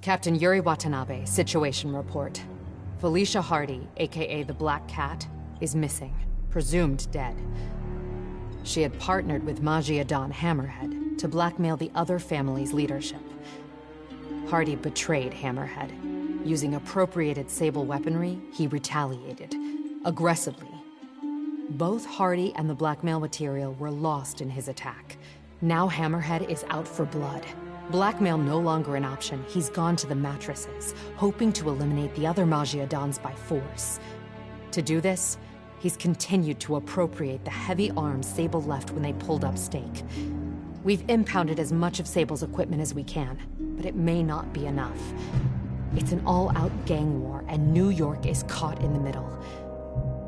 Captain Yuri Watanabe, situation report. Felicia Hardy, aka the Black Cat, is missing, presumed dead. She had partnered with Magia Don Hammerhead to blackmail the other family's leadership. Hardy betrayed Hammerhead. Using appropriated Sable weaponry, he retaliated, aggressively. Both Hardy and the blackmail material were lost in his attack. Now Hammerhead is out for blood. Blackmail no longer an option, he's gone to the mattresses, hoping to eliminate the other Magia Dons by force. To do this, he's continued to appropriate the heavy arms Sable left when they pulled up stake. We've impounded as much of Sable's equipment as we can, but it may not be enough. It's an all-out gang war, and New York is caught in the middle.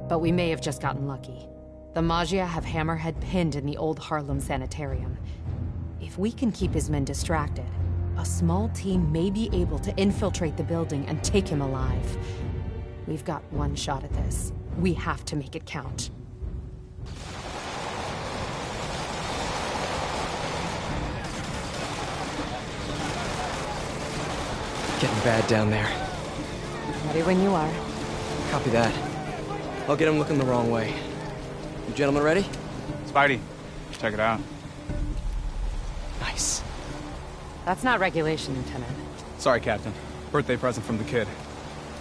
But we may have just gotten lucky. The Magia have Hammerhead pinned in the old Harlem sanitarium. If we can keep his men distracted, a small team may be able to infiltrate the building and take him alive. We've got one shot at this. We have to make it count. Getting bad down there. Ready when you are. Copy that. I'll get him looking the wrong way. You gentlemen ready? Spidey, check it out. Nice. That's not regulation, Lieutenant. Sorry, Captain. Birthday present from the kid.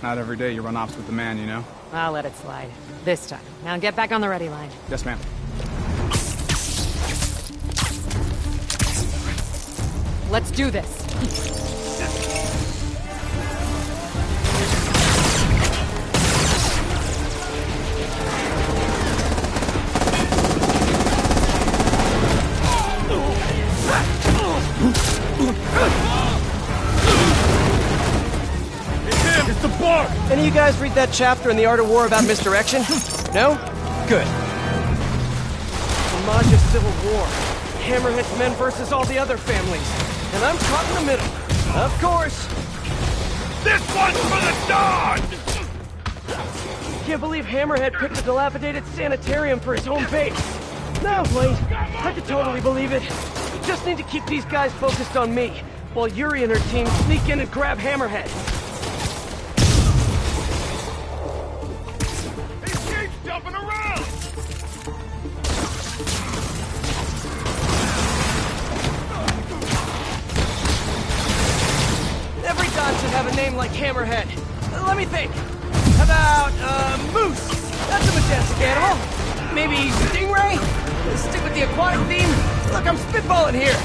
Not every day you run ops with the man, you know? I'll let it slide. This time. Now get back on the ready line. Yes, ma'am. Let's do this. It's the bar! Any of you guys read that chapter in The Art of War about misdirection? No? Good. The Magia Civil War. Hammerhead's men versus all the other families. And I'm caught in the middle. Of course. This one's for the Dawn! Can't believe Hammerhead picked a dilapidated sanitarium for his home base. No, wait. I could totally believe it. Just need to keep these guys focused on me, while Yuri and her team sneak in and grab Hammerhead. He keeps jumping around! Every Don should have a name like Hammerhead. Let me think. How about, Moose? That's a majestic animal. Maybe Stingray? Stick with the aquatic theme? Look, I'm spitballing here.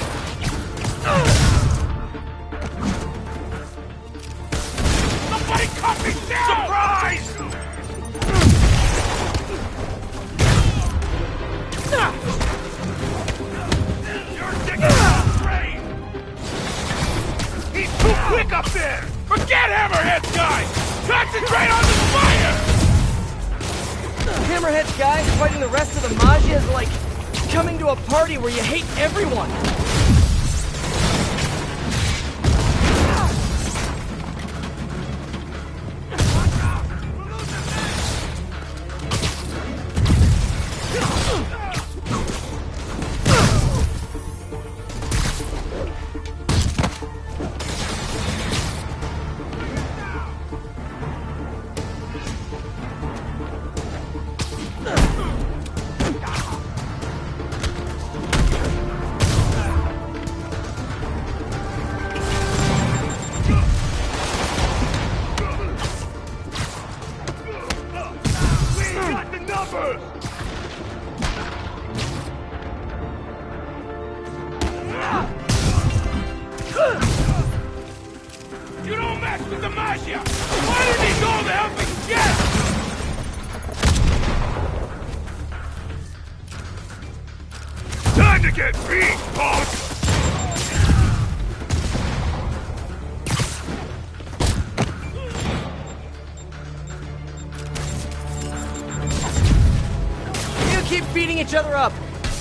Somebody cut me down! Surprise! You're digging straight! He's too quick up there! Forget Hammerhead's guys! Concentrate on the fire! Hammerhead's guys fighting the rest of the Magia is like coming to a party where you hate everyone. You don't mess with the Magia! Why did he go to help me get? Time to get beat, punk! You keep beating each other up.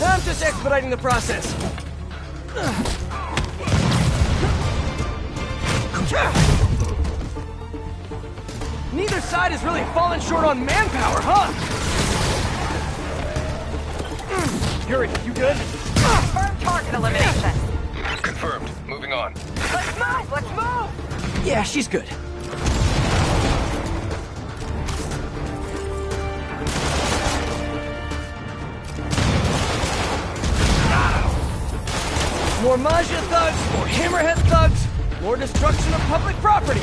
I'm just expediting the process. Neither side has really fallen short on manpower, huh? Yuri, you good? Confirmed target elimination. Confirmed. Moving on. Let's move! Let's move! Yeah, she's good. More Maggia thugs, more Hammerhead thugs, more destruction of public property.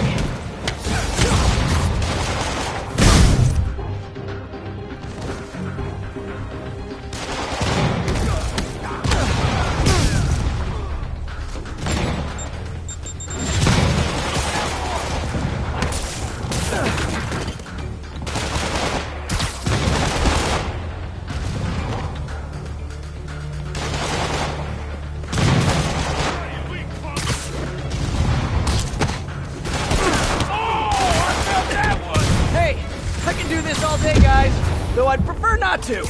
Though I'd prefer not to.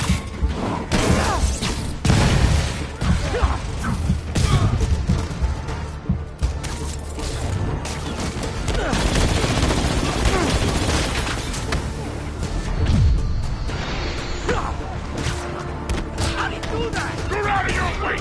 How do you do that? You're out of your way!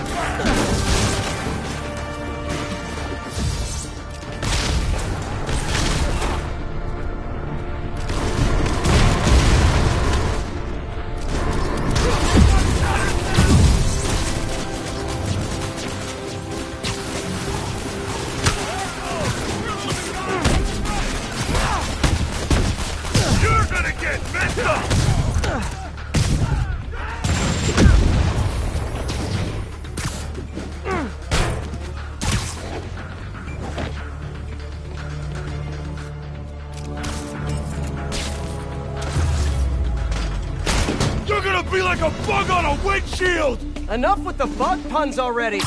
Be like a bug on a windshield! Enough with the bug puns already!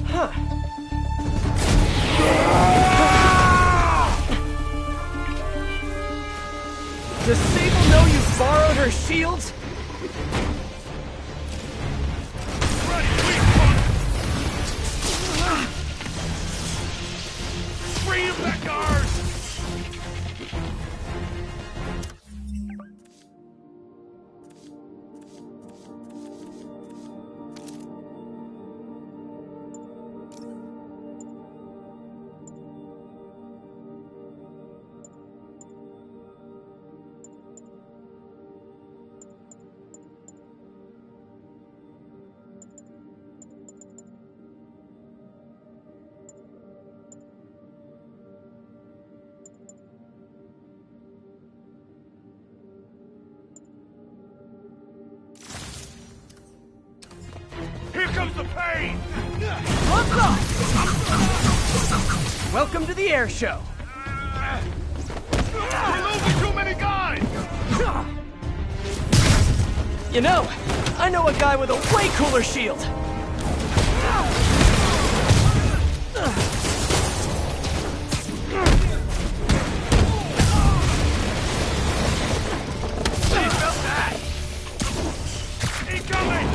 Huh. Does Sable know you borrowed her shields? Ready, weak punk! Free the guards! Here comes the pain! Look up! Welcome to the air show. We're losing too many guys! You know, I know a guy with a way cooler shield. He felt that! Incoming!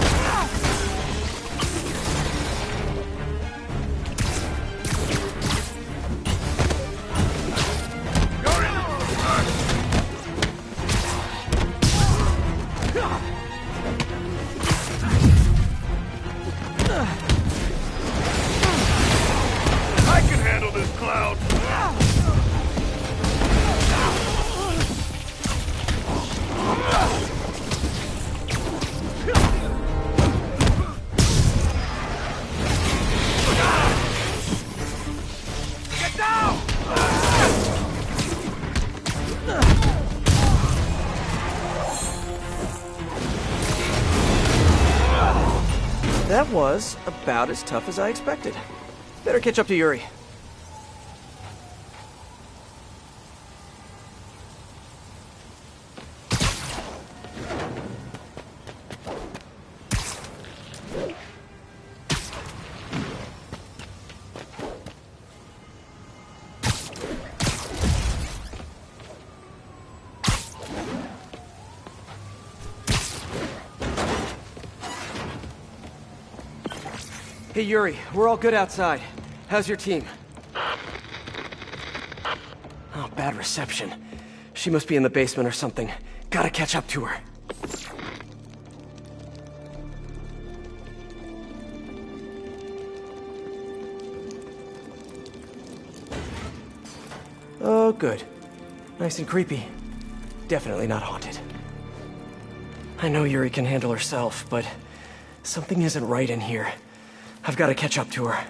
I can handle this, Cloud! Get down! That was about as tough as I expected. Better catch up to Yuri. Hey Yuri, we're all good outside. How's your team? Oh, bad reception. She must be in the basement or something. Gotta catch up to her. smoke good. Nice and creepy. Definitely not haunted. I know Yuri can handle herself, but something isn't right in here. I've got to catch up to her.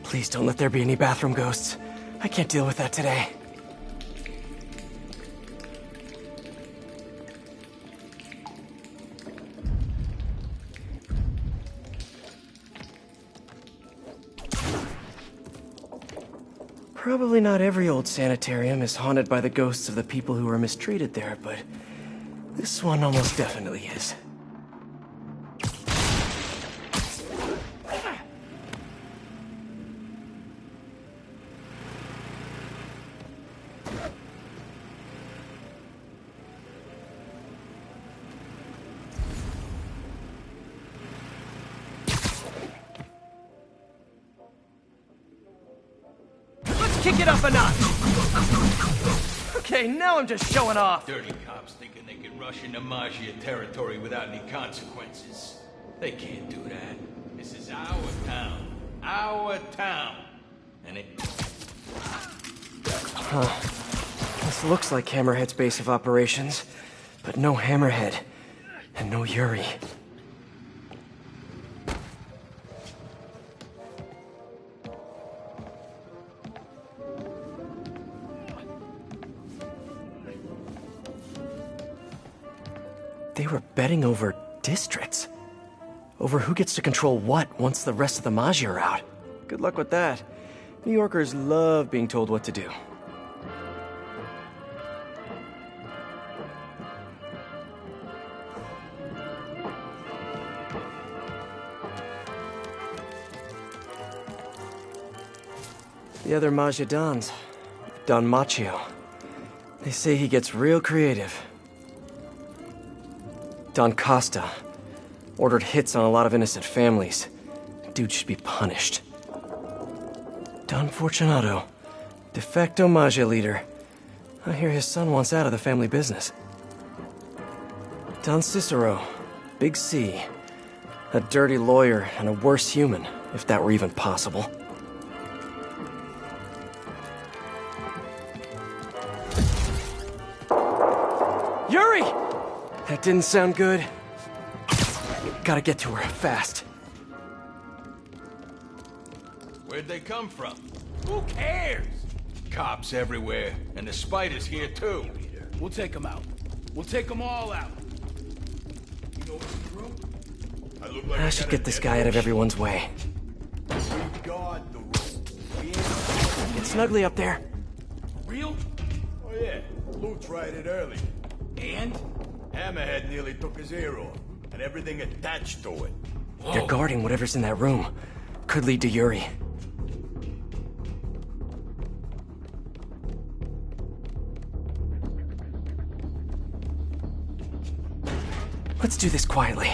Please don't let there be any bathroom ghosts. I can't deal with that today. Probably not every old sanitarium is haunted by the ghosts of the people who were mistreated there, but this one almost definitely is. Kick it up a notch! Okay, now I'm just showing off. Dirty cops thinking they can rush into Maggia territory without any consequences. They can't do that. This is our town. Our town. And it... This looks like Hammerhead's base of operations, but no Hammerhead, and no Yuri. They were betting over districts. Over who gets to control what once the rest of the Maggia are out. Good luck with that. New Yorkers love being told what to do. The other Maggia Dons, Don Macchio. They say he gets real creative. Don Costa ordered hits on a lot of innocent families. Dude should be punished. Don Fortunato, de facto Maggia leader. I hear his son wants out of the family business. Don Cicero, Big C. A dirty lawyer and a worse human, if that were even possible. Yuri! That didn't sound good. Gotta get to her, fast. Where'd they come from? Who cares? Cops everywhere, and the spider's here too. We'll take them out. We'll take them all out. You know what's true? I look like I should get this guy out of everyone's way. guard the room. Get snuggly up there. Real? Oh yeah, Lou tried it early. And? Hammerhead nearly took his ear off, and everything attached to it. They're guarding whatever's in that room. Could lead to Yuri. Let's do this quietly.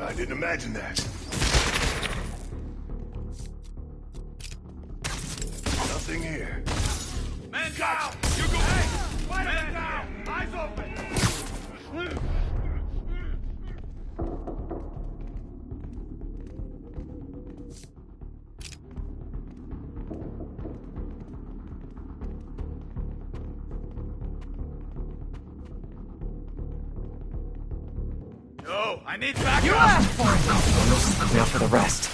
I didn't imagine that. Nothing here. Man down! You go! Hey! Man down! Eyes open! Yo, I need backup! You asked for it! Now for the rest.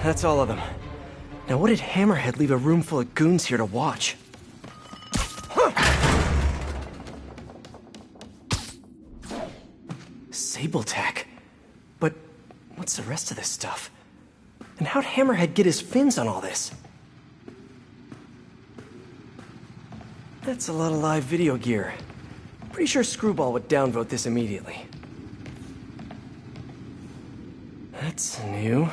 That's all of them. Now what did Hammerhead leave a room full of goons here to watch? Sable tech? But what's the rest of this stuff? And how'd Hammerhead get his fins on all this? That's a lot of live video gear. Pretty sure Screwball would downvote this immediately. That's new.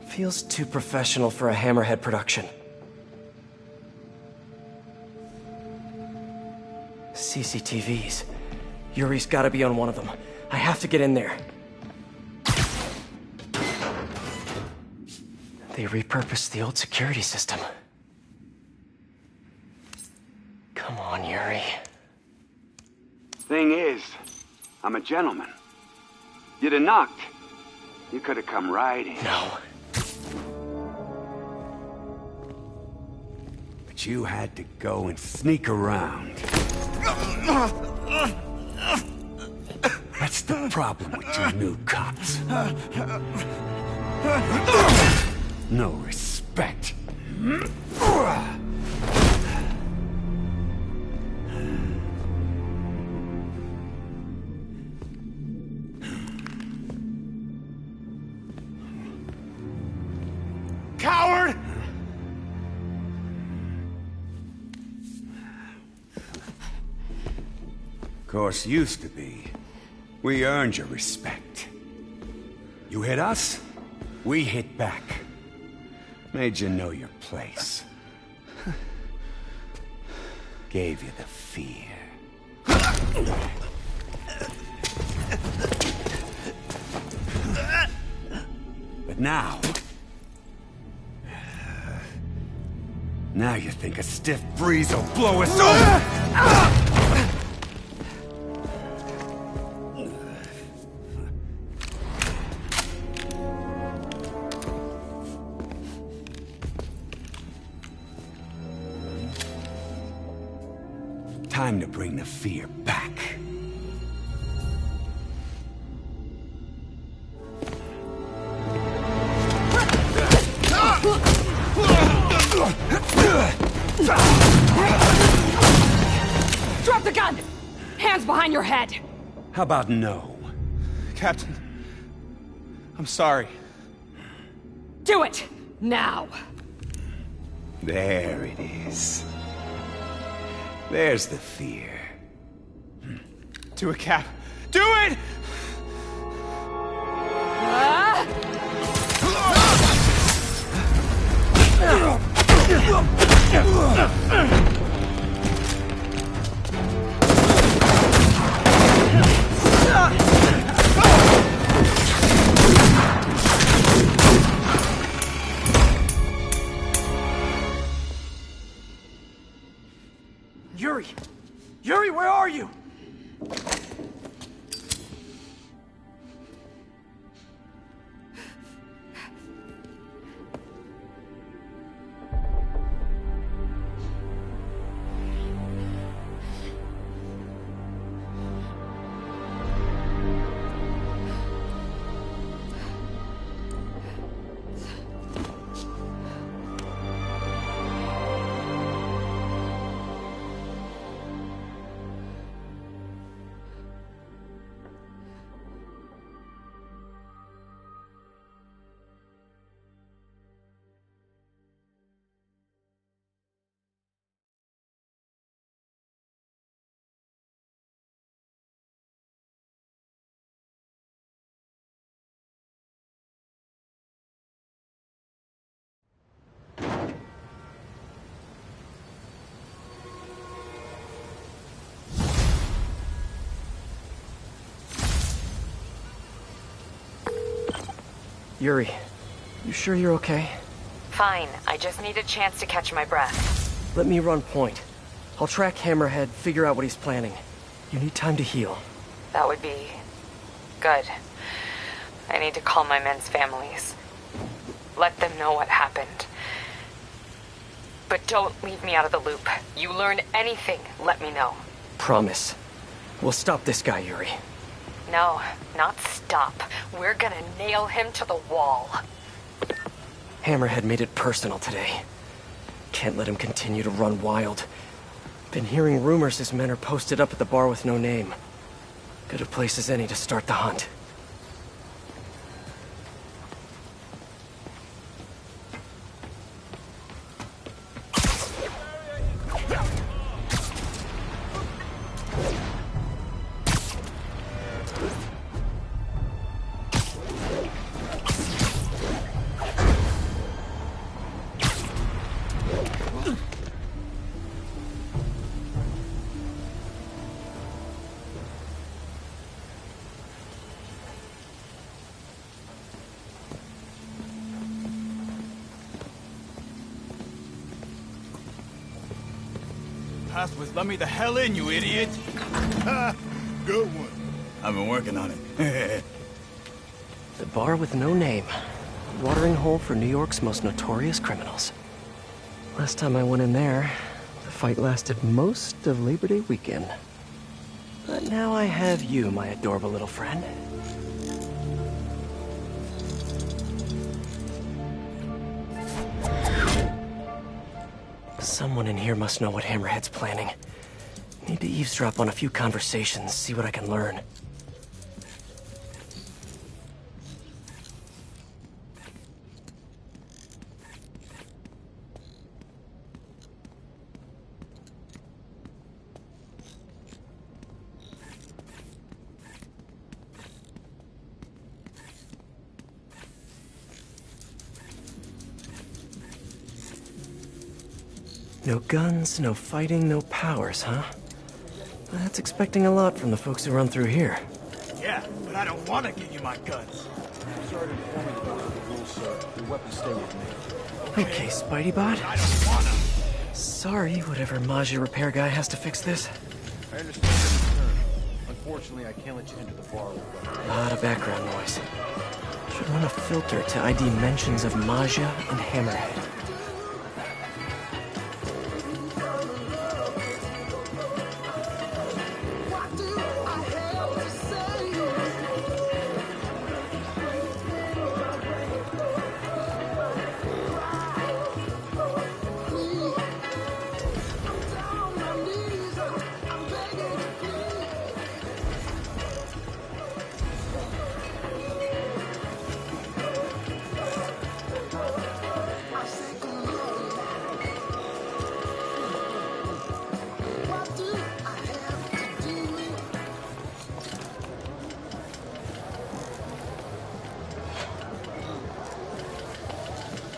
Feels too professional for a Hammerhead production. CCTVs. Yuri's gotta be on one of them. I have to get in there. They repurposed the old security system. Come on, Yuri. Thing is, I'm a gentleman. You'd have knocked. You could have come right in. No. But you had to go and sneak around. That's the problem with you new cops. No respect. Coward! Of course, used to be. We earned your respect. You hit us, we hit back. Made you know your place. Gave you the fear. But now you think a stiff breeze will blow us over? Time to bring the fear back. Drop the gun! Hands behind your head! How about no? Captain, I'm sorry. Do it! Now! There it is. There's the fear. Do it, Cap. Do it! Yuri! Yuri, where are you? Yuri, you sure you're okay? Fine, I just need a chance to catch my breath. Let me run point. I'll track Hammerhead, figure out what he's planning. You need time to heal. That would be... good. I need to call my men's families. Let them know what happened. But don't leave me out of the loop. You learn anything, let me know. Promise. We'll stop this guy, Yuri. No, not stop. We're gonna nail him to the wall. Hammerhead made it personal today. Can't let him continue to run wild. Been hearing rumors his men are posted up at the bar with no name. Good a place as any to start the hunt. passwords. Let me the hell in, you idiot! Good one. I've been working on it. The bar with no name. Watering hole for New York's most notorious criminals. Last time I went in there, the fight lasted most of Labor Day weekend. But now I have you, my adorable little friend. Someone in here must know what Hammerhead's planning. Need to eavesdrop on a few conversations, see what I can learn. No guns, no fighting, no powers, huh? That's expecting a lot from the folks who run through here. Yeah, but I don't want to give you my guns. Sorry to inform you about the rules, sir. Your weapons stay with me. Okay, Spidey-Bot. I don't want to. Sorry, whatever Maggia repair guy has to fix this. I understand your concern. Unfortunately, I can't let you into the bar with weapons. A lot of background noise. Should run a filter to ID mentions of Maggia and Hammerhead.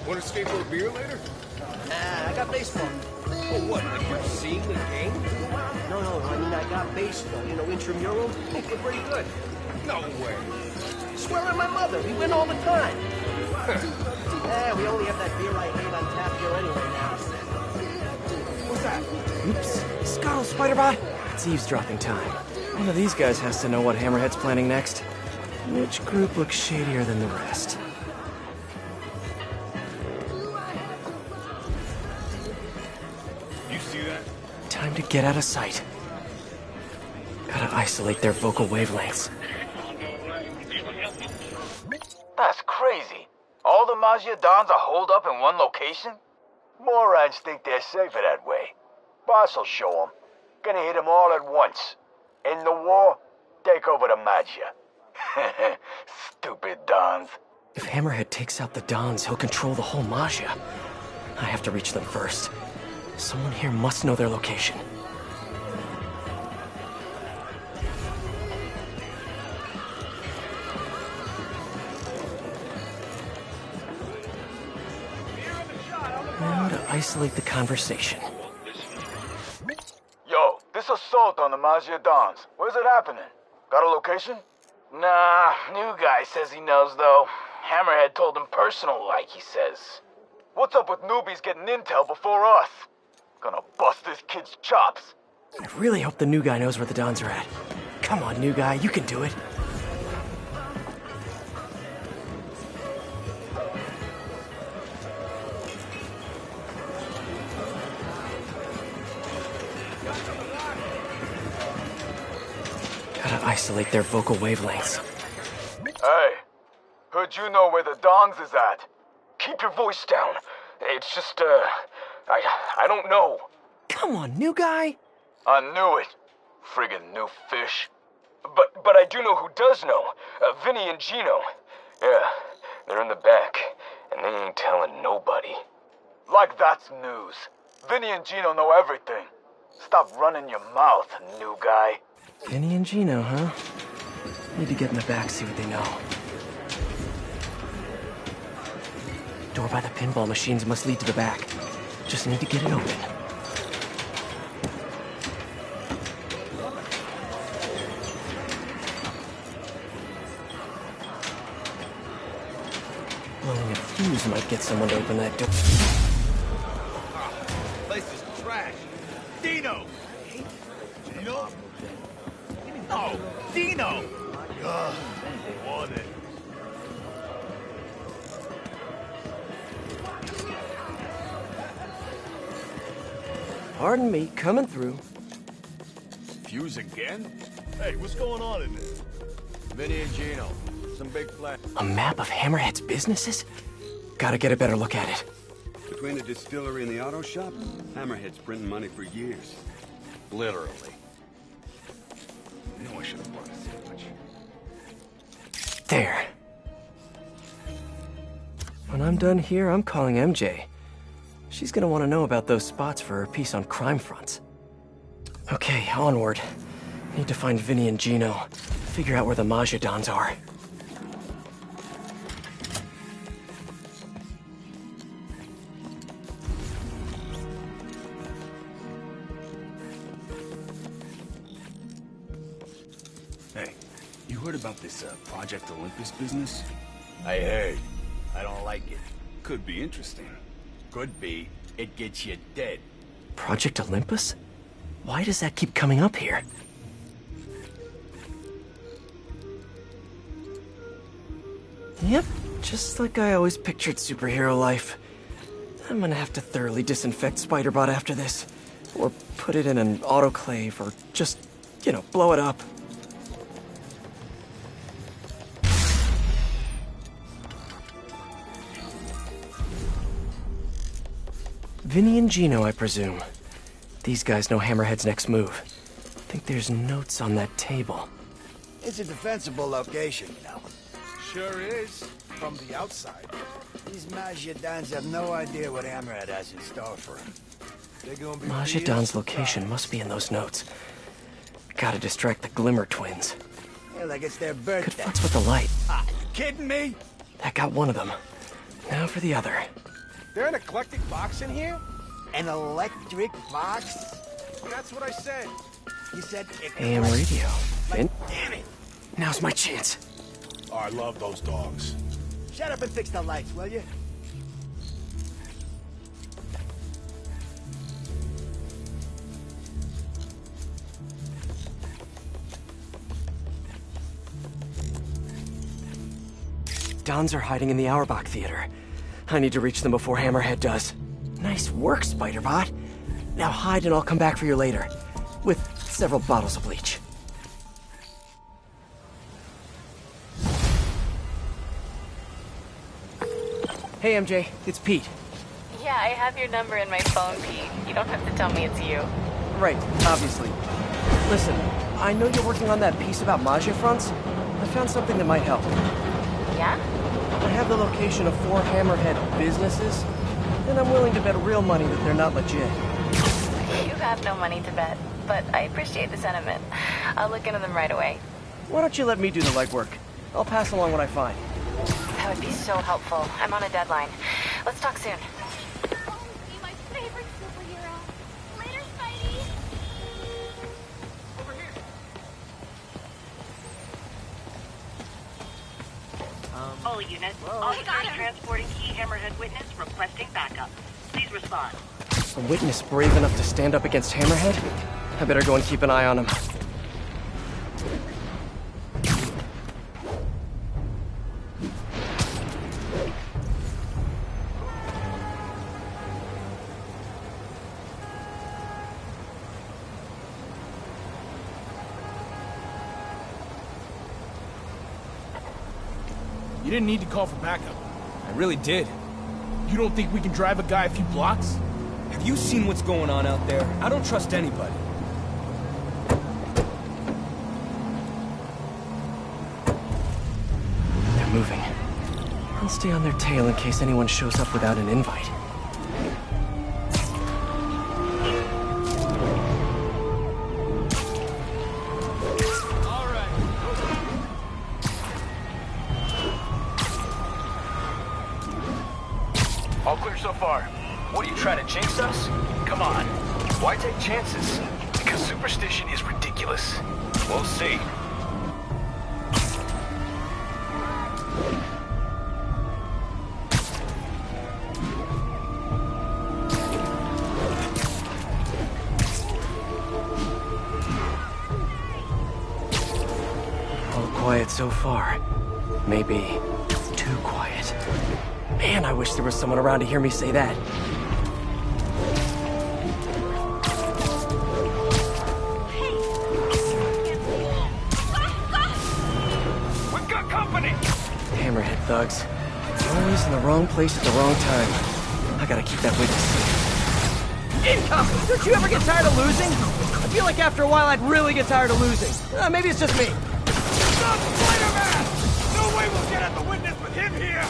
Want to skate for a beer later? Nah, I got baseball. Oh, what? Like you're seeing the game? No, I mean I got baseball. You know, intramural. We're pretty good. No way. Swear on my mother, we win all the time. Yeah, we only have that beer I hate on tap here anyway now. What's that? Oops. Scuttle, Spider-Bot! It's eavesdropping time. One of these guys has to know what Hammerhead's planning next. Which group looks shadier than the rest? You see that? Time to get out of sight. Gotta isolate their vocal wavelengths. That's crazy. All the Maggia Dons are holed up in one location? Morons think they're safer that way. Boss will show them. Gonna hit them all at once. End the war, take over the Maggia. Stupid Dons. If Hammerhead takes out the Dons, he'll control the whole Maggia. I have to reach them first. Someone here must know their location. Now to isolate the conversation. Yo, this assault on the Maggia Dons. Where's it happening? Got a location? Nah, new guy says he knows though. Hammerhead told him personal like, he says. What's up with newbies getting intel before us? Gonna bust this kid's chops. I really hope the new guy knows where the Dons are at. Come on, new guy, you can do it. Gotta isolate their vocal wavelengths. Hey, heard you know where the Dons is at. Keep your voice down. It's just, I don't know. Come on, new guy. I knew it. Friggin' new fish. But I do know who does know. Vinny and Gino. Yeah, they're in the back, and they ain't telling nobody. Like that's news. Vinny and Gino know everything. Stop running your mouth, new guy. Vinny and Gino, huh? Need to get in the back, see what they know. Door by the pinball machines must lead to the back. Just need to get it open. Blowing a fuse might get someone to open that door. Place is trash. Dino, Dino! Ugh, wanted. Pardon me, coming through. Fuse again? Hey, what's going on in there? Vinny and Gino. Some big plan. A map of Hammerhead's businesses? Gotta get a better look at it. Between the distillery and the auto shop, Hammerhead's printing money for years. Literally. I knew I should have brought a sandwich. There. When I'm done here, I'm calling MJ. She's gonna want to know about those spots for her piece on crime fronts. Okay, onward. Need to find Vinny and Gino. Figure out where the Majidons are. Hey, you heard about this Project Olympus business? I heard. I don't like it. Could be interesting. Could be. It gets you dead. Project Olympus? Why does that keep coming up here? Yep, just like I always pictured superhero life. I'm gonna have to thoroughly disinfect Spider-Bot after this. Or put it in an autoclave, or just, blow it up. Vinny and Gino, I presume. These guys know Hammerhead's next move. Think there's notes on that table. It's a defensible location, Sure is, from the outside. These Majidons have no idea what Hammerhead has in store for them. They're gonna be Majidon's location must be in those notes. Gotta distract the Glimmer twins. Yeah, like it's their birthday. Could futz with the light. Ah, you kidding me? That got one of them. Now for the other. There an eclectic box in here? An electric box? That's what I said. You said AM radio. Vin? Damn it! Now's my chance. Oh, I love those dogs. Shut up and fix the lights, will you? Dons are hiding in the Auerbach Theater. I need to reach them before Hammerhead does. Nice work, Spider-Bot. Now hide and I'll come back for you later. With several bottles of bleach. Hey, MJ. It's Pete. Yeah, I have your number in my phone, Pete. You don't have to tell me it's you. Right, obviously. Listen, I know you're working on that piece about Maggia fronts. I found something that might help. Yeah? I have the location of 4 Hammerhead businesses, and I'm willing to bet real money that they're not legit. You have no money to bet, but I appreciate the sentiment. I'll look into them right away. Why don't you let me do the legwork? I'll pass along what I find. That would be so helpful. I'm on a deadline. Let's talk soon. Be my favorite superhero. Later, Spidey. Over here. All units, officers transporting key Hammerhead witness requesting backup. Please respond. A witness brave enough to stand up against Hammerhead? I better go and keep an eye on him. You didn't need to call for backup. I really did. You don't think we can drive a guy a few blocks? Have you seen what's going on out there? I don't trust anybody. They're moving. I'll stay on their tail in case anyone shows up without an invite. All clear so far. What are you trying to jinx us? Come on. Why take chances? Because superstition is ridiculous. We'll see. quiet so far. Maybe too quiet. Man, I wish there was someone around to hear me say that. We've got company! Hammerhead thugs. Always in the wrong place at the wrong time. I gotta keep that witness safe. Incoming! Don't you ever get tired of losing? I feel like after a while I'd really get tired of losing. Maybe it's just me. Stop Spider-Man! No way we'll get at the witness with him here!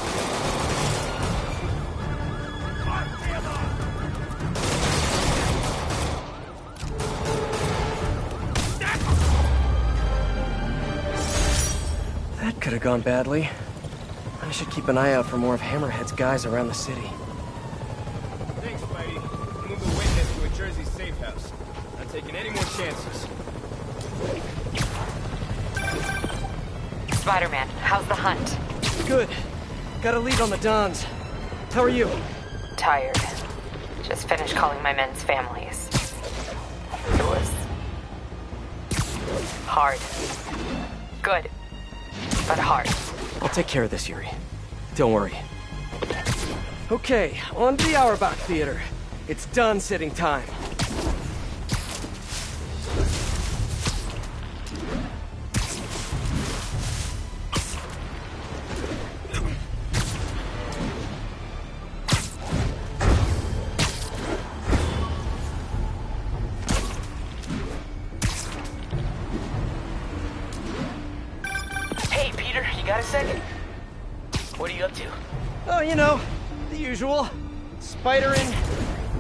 That could have gone badly. I should keep an eye out for more of Hammerhead's guys around the city. Thanks, Spidey. Move the witness to a Jersey safe house. Not taking any more chances. Spider-Man, how's the hunt? Good. Got a lead on the Dons. How are you? Tired. Just finished calling my men's families. It was... hard. Good. But hard. I'll take care of this, Yuri. Don't worry. Okay, on to the Auerbach Theater. It's done sitting time. Hey, Peter, you got a second? What are you up to? Oh, you know, the usual. Spider-ing,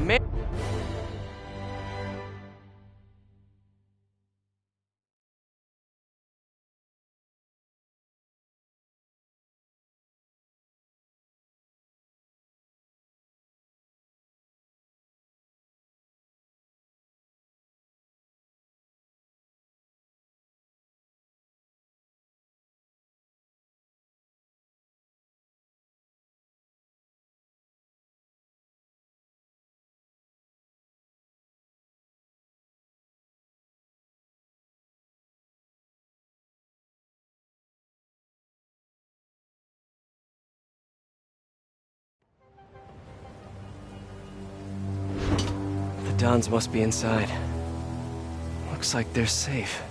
man... The Dons must be inside. Looks like they're safe.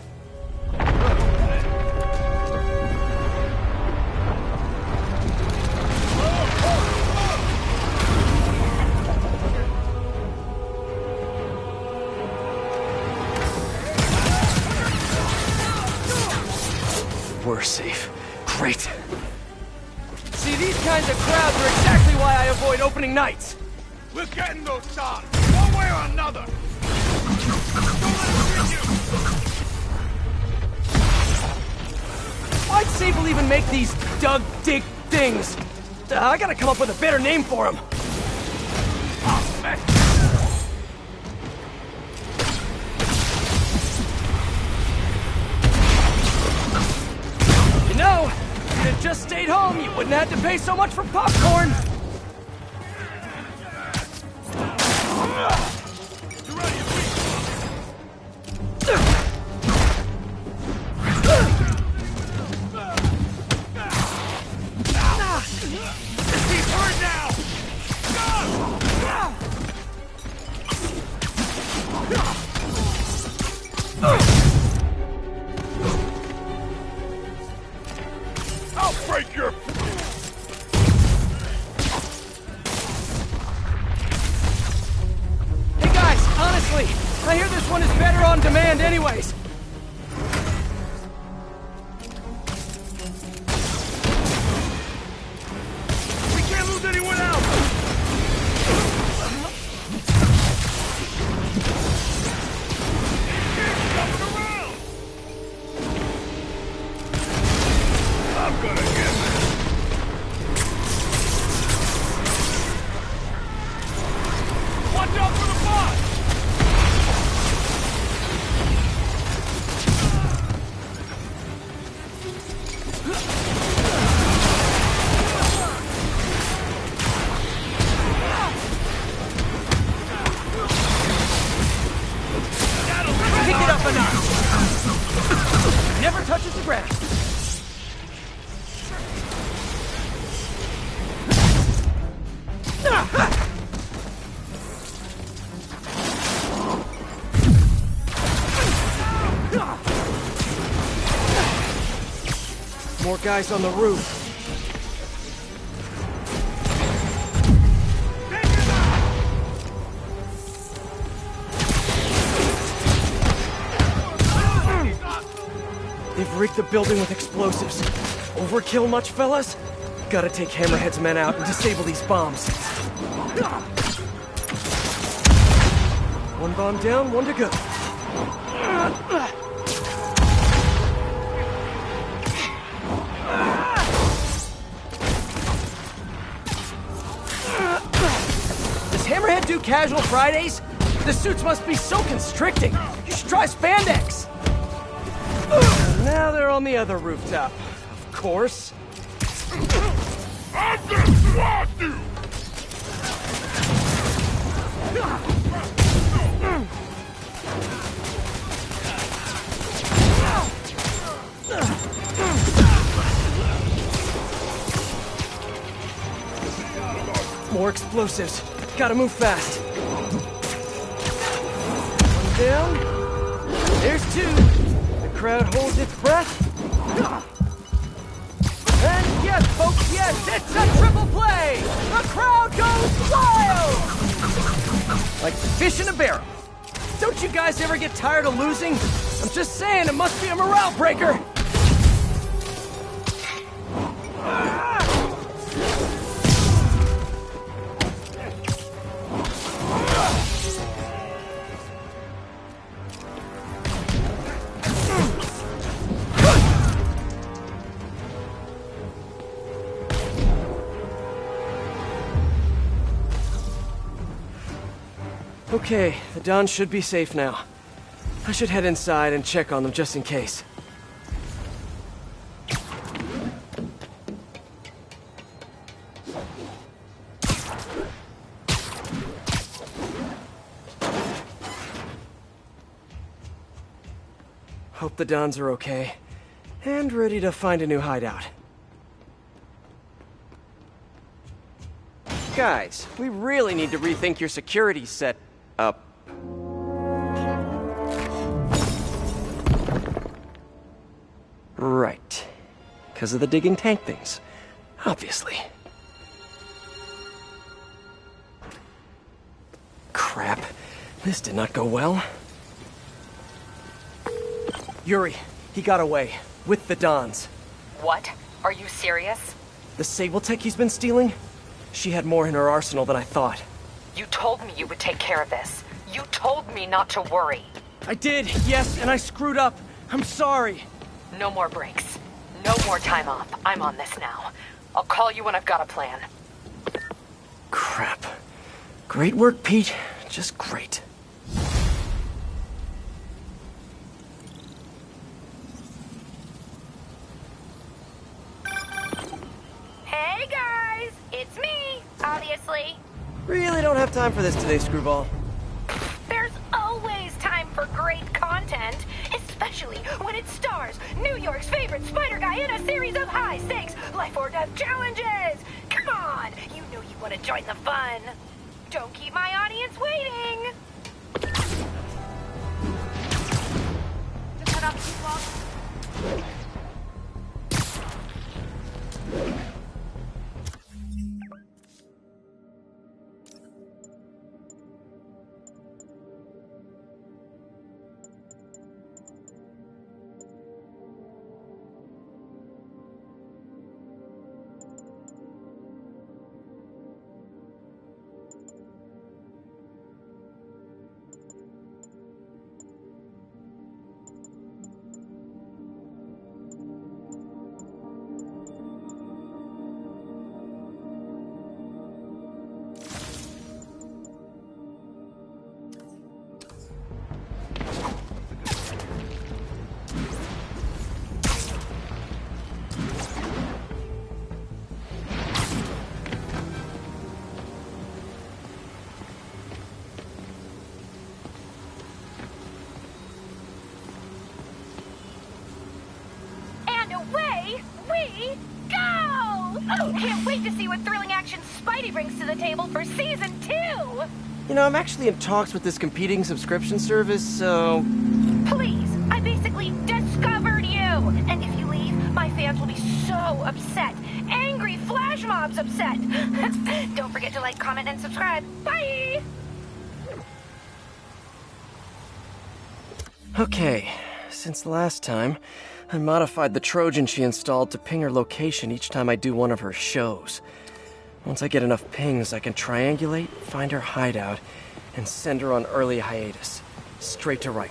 We're safe. Great. See, these kinds of crowds are exactly why I avoid opening nights. We're getting those Dons, one way or another! Why'd Sable even make these dig things? I gotta come up with a better name for them. You know, if you'd have just stayed home, you wouldn't have to pay so much for popcorn. I'll break your... Hey guys, honestly, I hear this one is better on demand anyways. We can't lose anyone else! I'm gonna get this. Watch out for the boss! Pick it up a notch. Never touches the ground. More guys on the roof. They've rigged the building with explosives. Overkill much, fellas? Gotta take Hammerhead's men out and disable these bombs. One bomb down, one to go. Does Hammerhead do casual Fridays? The suits must be so constricting. You should try spandex. Now they're on the other rooftop. Of course. I'm gonna swat you! More explosives. Gotta move fast. One down. There's two. The crowd holds its breath. And yes, folks, yes, it's a triple play! The crowd goes wild! Like fish in a barrel. Don't you guys ever get tired of losing? I'm just saying, it must be a morale breaker. Okay, the Dons should be safe now. I should head inside and check on them just in case. Hope the Dons are okay, and ready to find a new hideout. Guys, we really need to rethink your security set up. Right. Because of the digging tank things. Obviously. Crap. This did not go well. Yuri, he got away. With the Dons. What? Are you serious? The Sabletech he's been stealing? She had more in her arsenal than I thought. You told me you would take care of this. You told me not to worry. I did, yes, and I screwed up. I'm sorry. No more breaks. No more time off. I'm on this now. I'll call you when I've got a plan. Crap. Great work, Pete. Just great. Hey guys, it's me, obviously. Really don't have time for this today, Screwball. There's always time for great content, especially when it stars New York's favorite spider guy in a series of high-stakes life or death challenges. Come on, you know you want to join the fun. Don't keep my audience waiting. Just put up too long. Oh, can't wait to see what thrilling action Spidey brings to the table for Season 2! You know, I'm actually in talks with this competing subscription service, so... Please, I basically discovered you! And if you leave, my fans will be upset. Angry flash mobs upset. Don't forget to like, comment, and subscribe. Bye! Okay, since last time, I modified the Trojan she installed to ping her location each time I do one of her shows. Once I get enough pings, I can triangulate, find her hideout, and send her on early hiatus. Straight to right.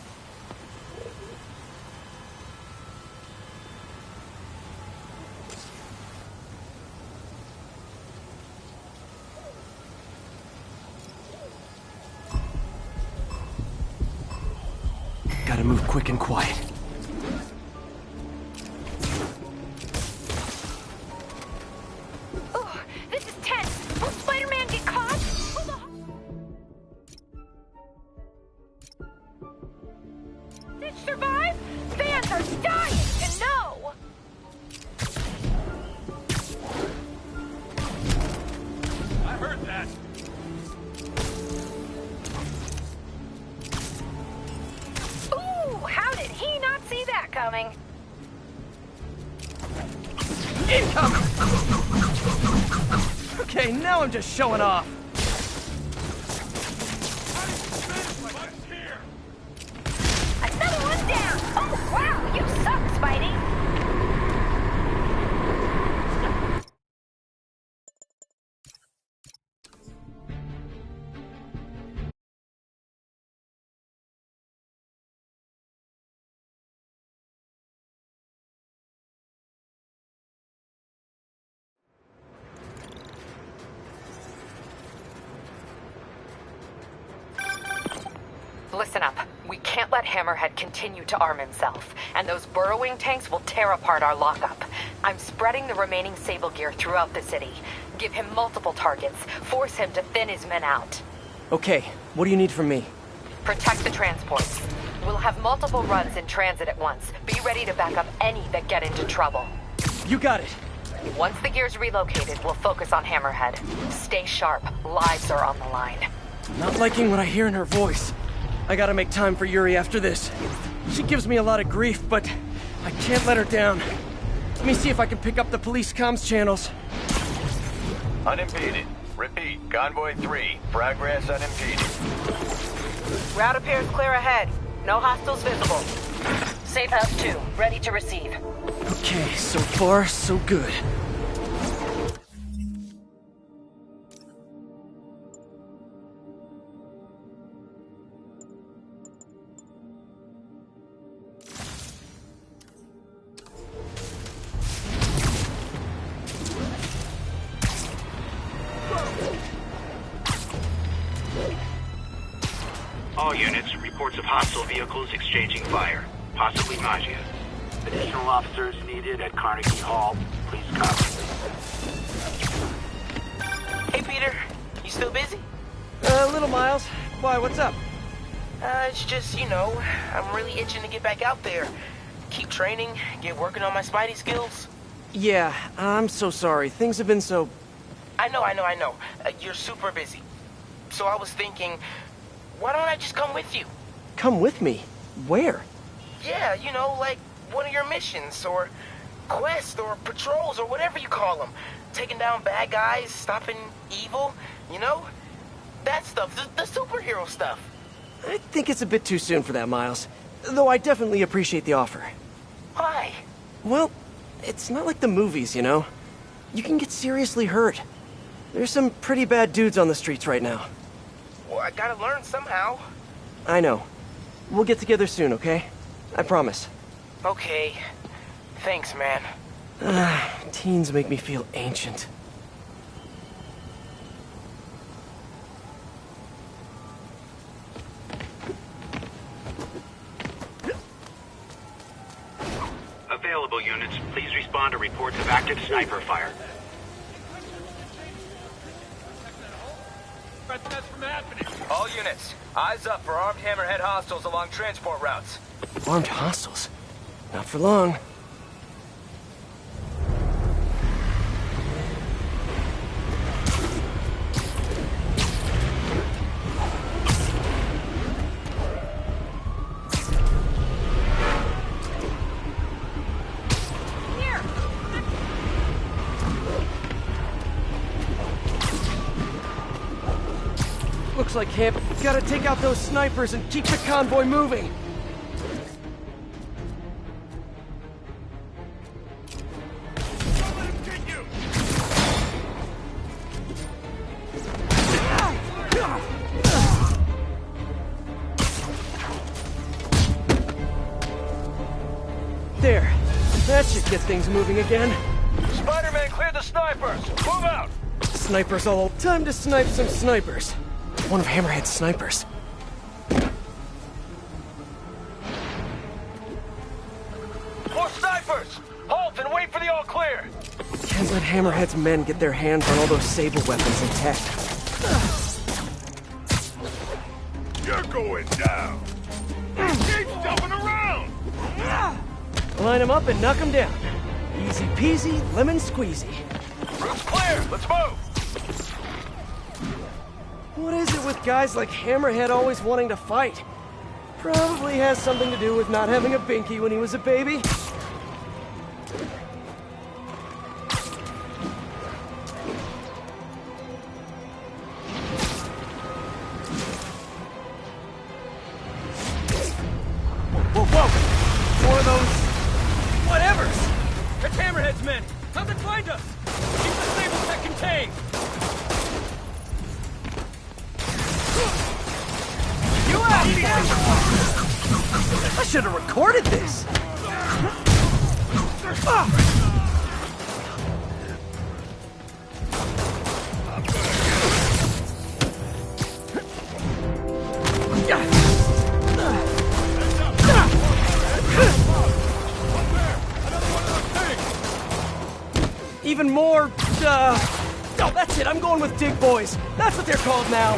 Gotta move quick and quiet. Oh, this is tense. Will Spider-Man get caught? Did she survive? Fans are dying to know. I heard that. How did he not see that coming? Incoming! Okay, now I'm just showing off. Another one down! Oh, wow, you suck, Spidey! Listen up. We can't let Hammerhead continue to arm himself, and those burrowing tanks will tear apart our lockup. I'm spreading the remaining Sable gear throughout the city. Give him multiple targets. Force him to thin his men out. Okay, what do you need from me? Protect the transports. We'll have multiple runs in transit at once. Be ready to back up any that get into trouble. You got it. Once the gear's relocated, we'll focus on Hammerhead. Stay sharp. Lives are on the line. Not liking what I hear in her voice. I gotta make time for Yuri after this. She gives me a lot of grief, but I can't let her down. Let me see if I can pick up the police comms channels. Unimpeded. Repeat, Convoy 3, progress unimpeded. Route appears clear ahead. No hostiles visible. Safe House 2, ready to receive. Okay, so far, so good. All units, reports of hostile vehicles exchanging fire, possibly Maggia. Additional officers needed at Carnegie Hall. Please cover. Hey, Peter. You still busy? Little Miles. Why, what's up? It's just, you know, I'm really itching to get back out there. Keep training, get working on my Spidey skills. Yeah, I'm so sorry. Things have been so... I know. You're super busy. So I was thinking, why don't I just come with you? Come with me? Where? Yeah, you know, like one of your missions, or quests, or patrols, or whatever you call them. Taking down bad guys, stopping evil, you know? That stuff, the superhero stuff. I think it's a bit too soon for that, Miles. Though I definitely appreciate the offer. Why? Well, it's not like the movies, you know? You can get seriously hurt. There's some pretty bad dudes on the streets right now. Well, I gotta learn somehow. I know. We'll get together soon, okay? I promise. Okay. Thanks, man. Teens make me feel ancient. Available units, please respond to reports of active sniper fire. That's from happening. All units, eyes up for armed Hammerhead hostiles along transport routes. Armed hostiles? Not for long. Looks like Hamp. Gotta take out those snipers and keep the convoy moving. There. That should get things moving again. Spider-Man cleared the snipers! Move out! Snipers all. Time to snipe some snipers. One of Hammerhead's snipers. More snipers! Halt and wait for the all clear! Can't let Hammerhead's men get their hands on all those Sable weapons and tech. You're going down! Keep jumping around! Line them up and knock them down. Easy peasy, lemon squeezy. Roof's clear! Let's move! What is it with guys like Hammerhead always wanting to fight? Probably has something to do with not having a binky when he was a baby. Whoa, whoa! More of those... whatevers! It's Hammerhead's men! Come and find us! Keep the Sable Tech contained! You out! I should have recorded this! Even more, oh, that's it, I'm going with Dig Boys. That's what they're called now.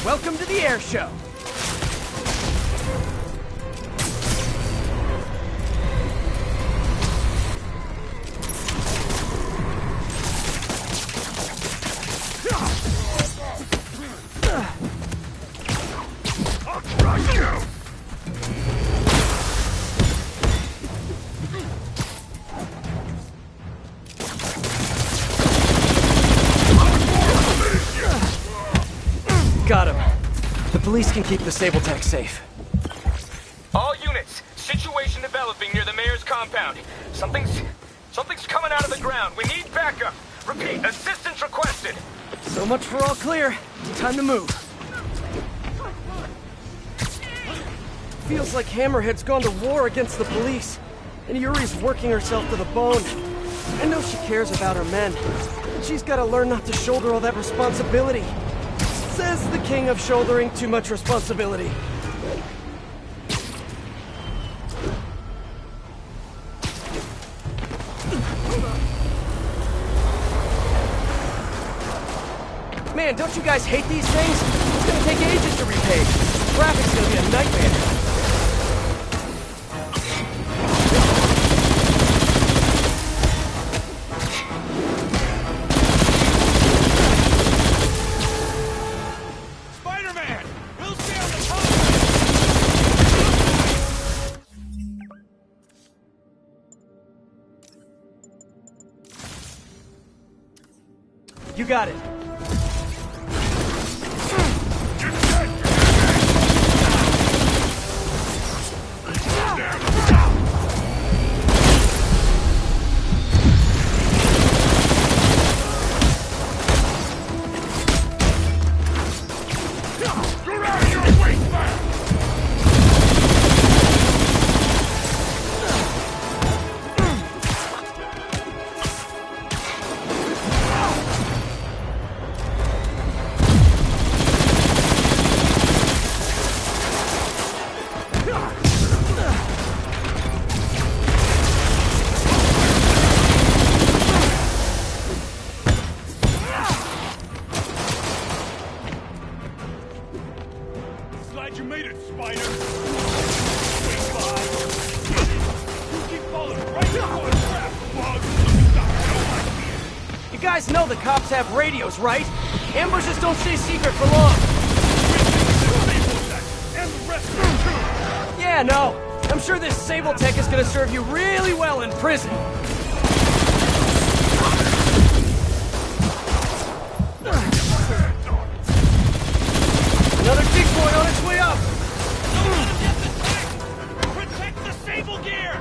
Welcome to the air show. I'll crush you! Got him. The police can keep the Sable Tech safe. All units, situation developing near the mayor's compound. Something's coming out of the ground. We need backup. Repeat, assistance requested. So much for all clear. Time to move. Feels like Hammerhead's gone to war against the police, and Yuri's working herself to the bone. I know she cares about her men. She's gotta learn not to shoulder all that responsibility. Says the king of shouldering too much responsibility. Man, don't you guys hate these things? It's gonna take ages to repave. Traffic's gonna be a nightmare. You got it. guys know the cops have radios, right? Ambushes don't stay secret for long. And the rest of them too. Yeah, no. I'm sure this Sable Tech is gonna serve you really well in prison. Another big boy on its way up! Protect the Sable gear!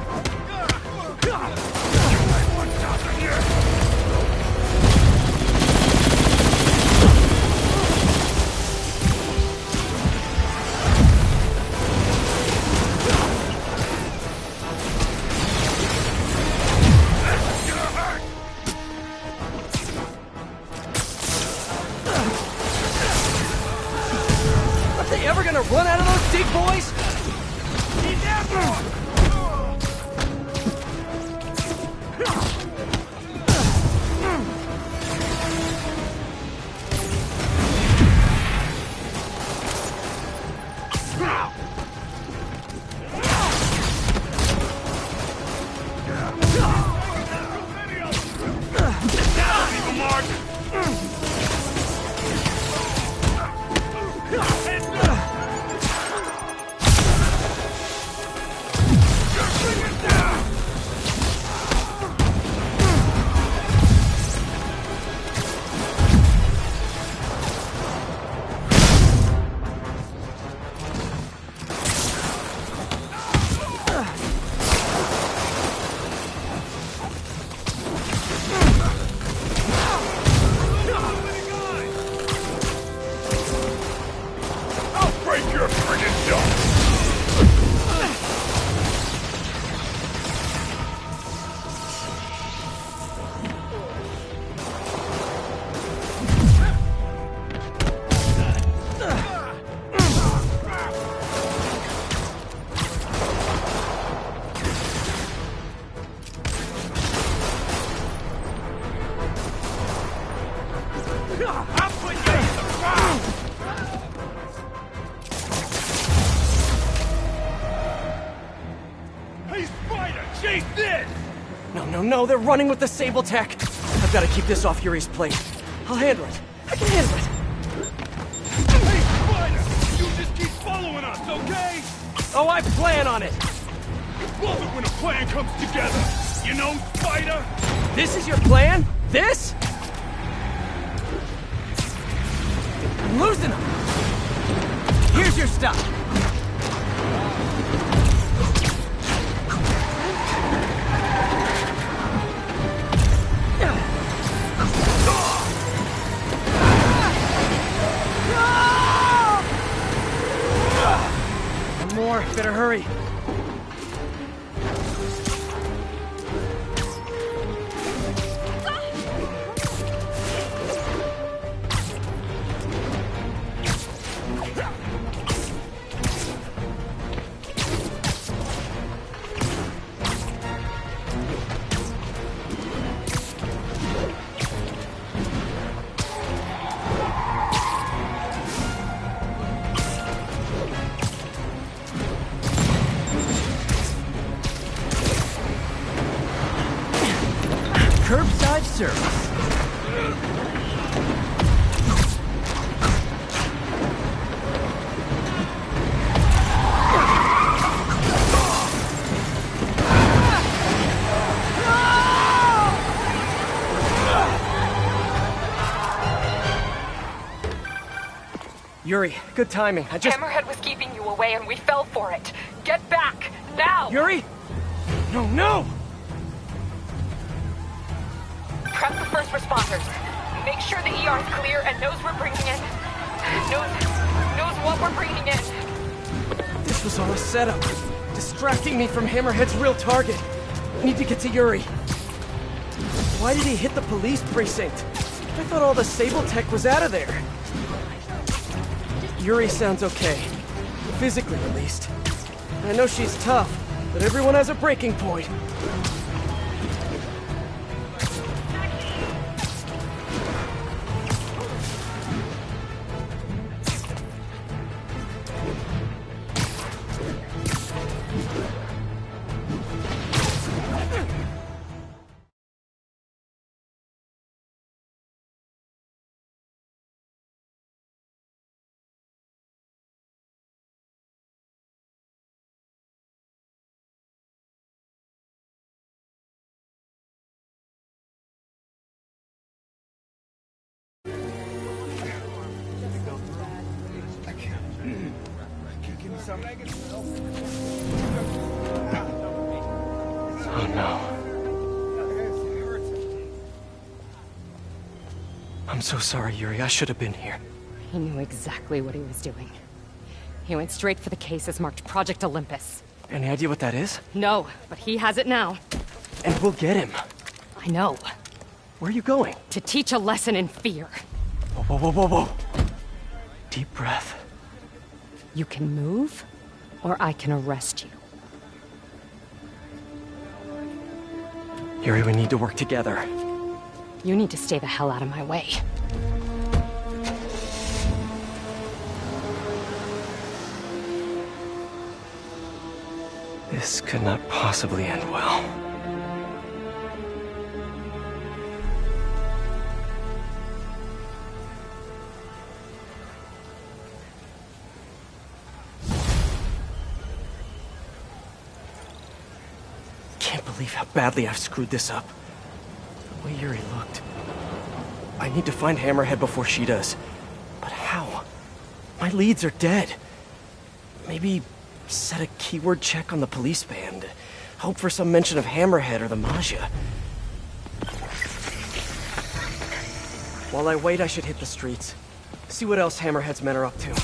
Are they ever gonna run out of those big boys? No, they're running with the Sable Tech. I've got to keep this off Yuri's plate. I'll handle it. I can handle it. Hey, Spider! You just keep following us, okay? Oh, I plan on it. Love it when a plan comes together. You know, Spider? This is your plan? This? I'm losing them. Here's your stuff. More. Better hurry. Curbside service. Yuri, good timing. Hammerhead was keeping you away and we fell for it. Get back, now! Yuri? No, no! Prep the first responders. Make sure the ER is clear and knows we're bringing in. Knows what we're bringing in. This was all a setup. Distracting me from Hammerhead's real target. I need to get to Yuri. Why did he hit the police precinct? I thought all the Sable Tech was out of there. Yuri sounds okay. Physically, at least. I know she's tough, but everyone has a breaking point. Oh no. I'm so sorry, Yuri. I should have been here. He knew exactly what he was doing. He went straight for the cases marked Project Olympus. Any idea what that is? No, but he has it now. And we'll get him. I know. Where are you going? To teach a lesson in fear. Whoa, whoa, whoa, whoa, whoa. Deep breath. You can move, or I can arrest you. Yuri, we need to work together. You need to stay the hell out of my way. This could not possibly end well. Can't believe how badly I've screwed this up. The way Yuri looked. I need to find Hammerhead before she does. But how? My leads are dead. Maybe set a keyword check on the police band. Hope for some mention of Hammerhead or the Maggia. While I wait, I should hit the streets. See what else Hammerhead's men are up to.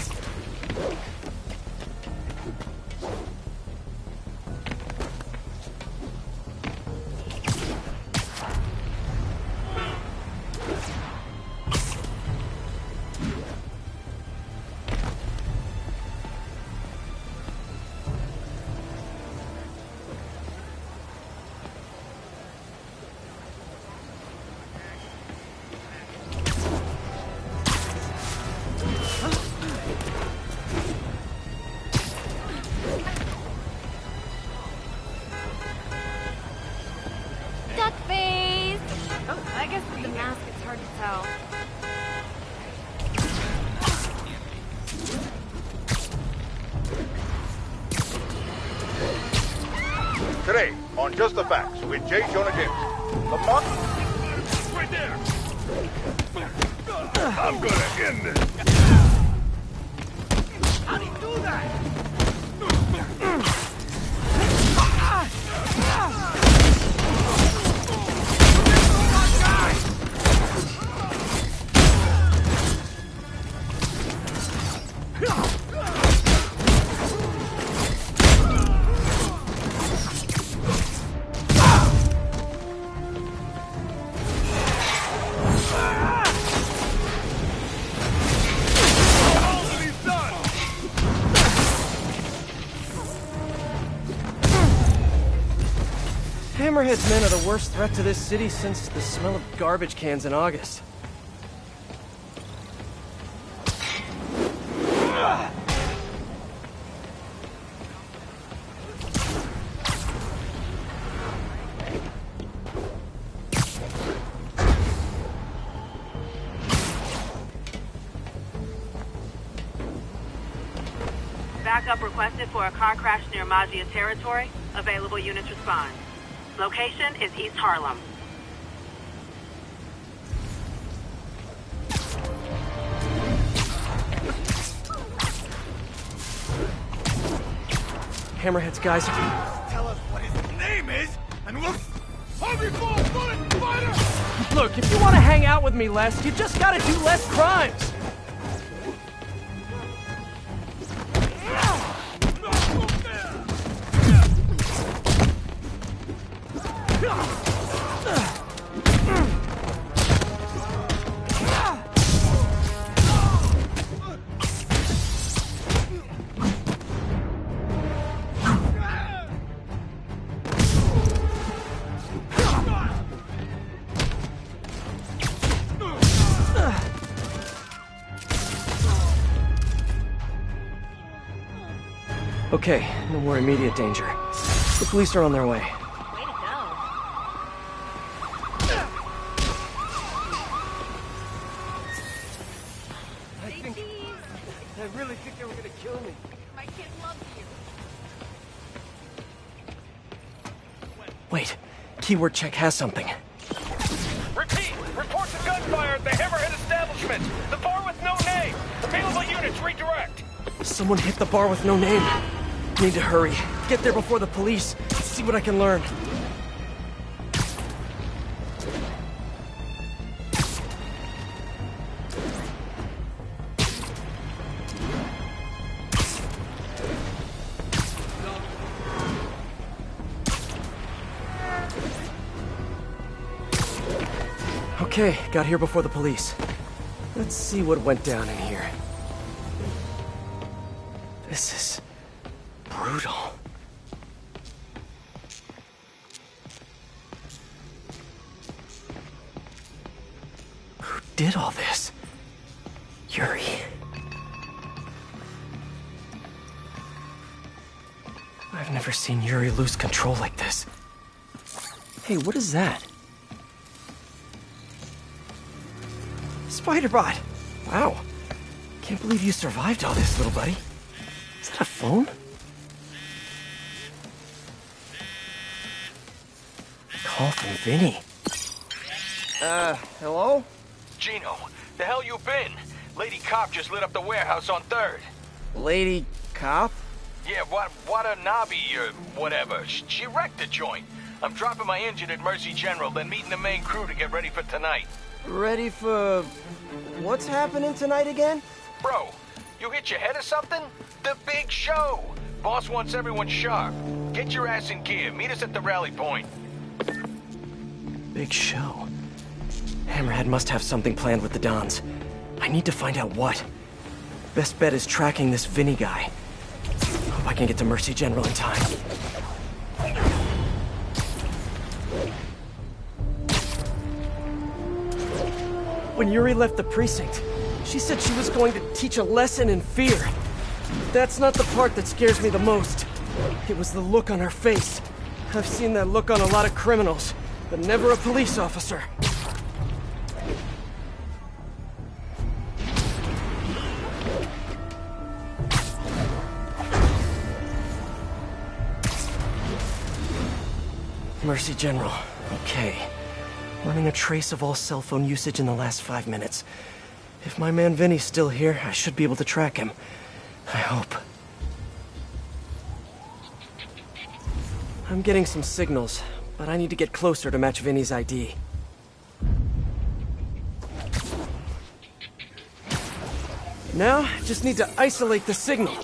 Today, on Just the Facts, with J. Jonah Jameson. Lamont... Right there! I'm gonna end this. How do you do that? Hammerhead's men are the worst threat to this city since the smell of garbage cans in August. Backup requested for a car crash near Maggia territory. Available units respond. Location is East Harlem. Hammerhead's guys are... Tell us what his name is, and we'll... Harvey Fall, bullet fighter! Look, if you want to hang out with me less, you just gotta do less crimes! Okay, no more immediate danger. The police are on their way. Way to go. I really think they were gonna kill me. My kid loves you. Wait, keyword check has something. Repeat! Reports of gunfire at the Hammerhead establishment! The bar with no name! Available units redirect! Someone hit the bar with no name. Need to hurry. Get there before the police. See what I can learn. Okay, got here before the police. Let's see what went down in here. This is brutal. Who did all this? Yuri. I've never seen Yuri lose control like this. Hey, what is that? Spider-Bot! Wow. Can't believe you survived all this, little buddy. Is that a phone? Call from Vinny. Hello? Gino, the hell you been? Lady Cop just lit up the warehouse on 3rd. Lady Cop? Yeah, Watanabe or whatever. She wrecked the joint. I'm dropping my engine at Mercy General, then meeting the main crew to get ready for tonight. Ready for... what's happening tonight again? Bro, you hit your head or something? The big show! Boss wants everyone sharp. Get your ass in gear. Meet us at the rally point. Big show. Hammerhead must have something planned with the Dons. I need to find out what. Best bet is tracking this Vinny guy. Hope I can get to Mercy General in time. When Yuri left the precinct, she said she was going to teach a lesson in fear. That's not the part that scares me the most. It was the look on her face. I've seen that look on a lot of criminals, but never a police officer. Mercy General. Okay. Running a trace of all cell phone usage in the last 5 minutes. If my man Vinny's still here, I should be able to track him. I hope. I'm getting some signals, but I need to get closer to match Vinny's ID. Now, just need to isolate the signal.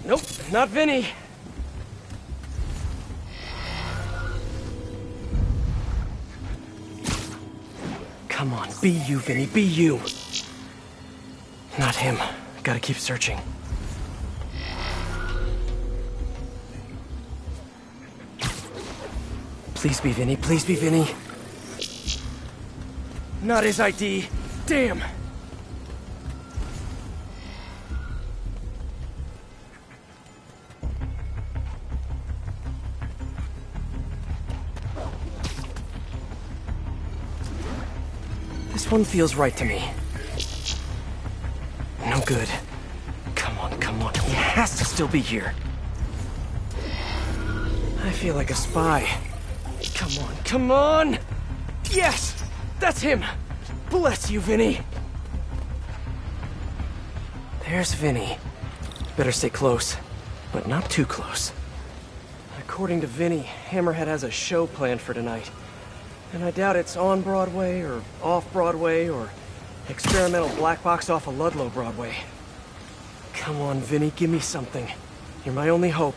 Nope, not Vinny. Come on, be you, Vinny, be you. Not him. Gotta keep searching. Please be Vinny, please be Vinny. Not his ID. Damn. This one feels right to me. No good. Come on, come on. He has to still be here. I feel like a spy. Come on, come on! Yes! That's him! Bless you, Vinny! There's Vinny. Better stay close, but not too close. According to Vinny, Hammerhead has a show planned for tonight. And I doubt it's on Broadway, or off Broadway, or experimental black box off of Ludlow Broadway. Come on, Vinny, give me something. You're my only hope.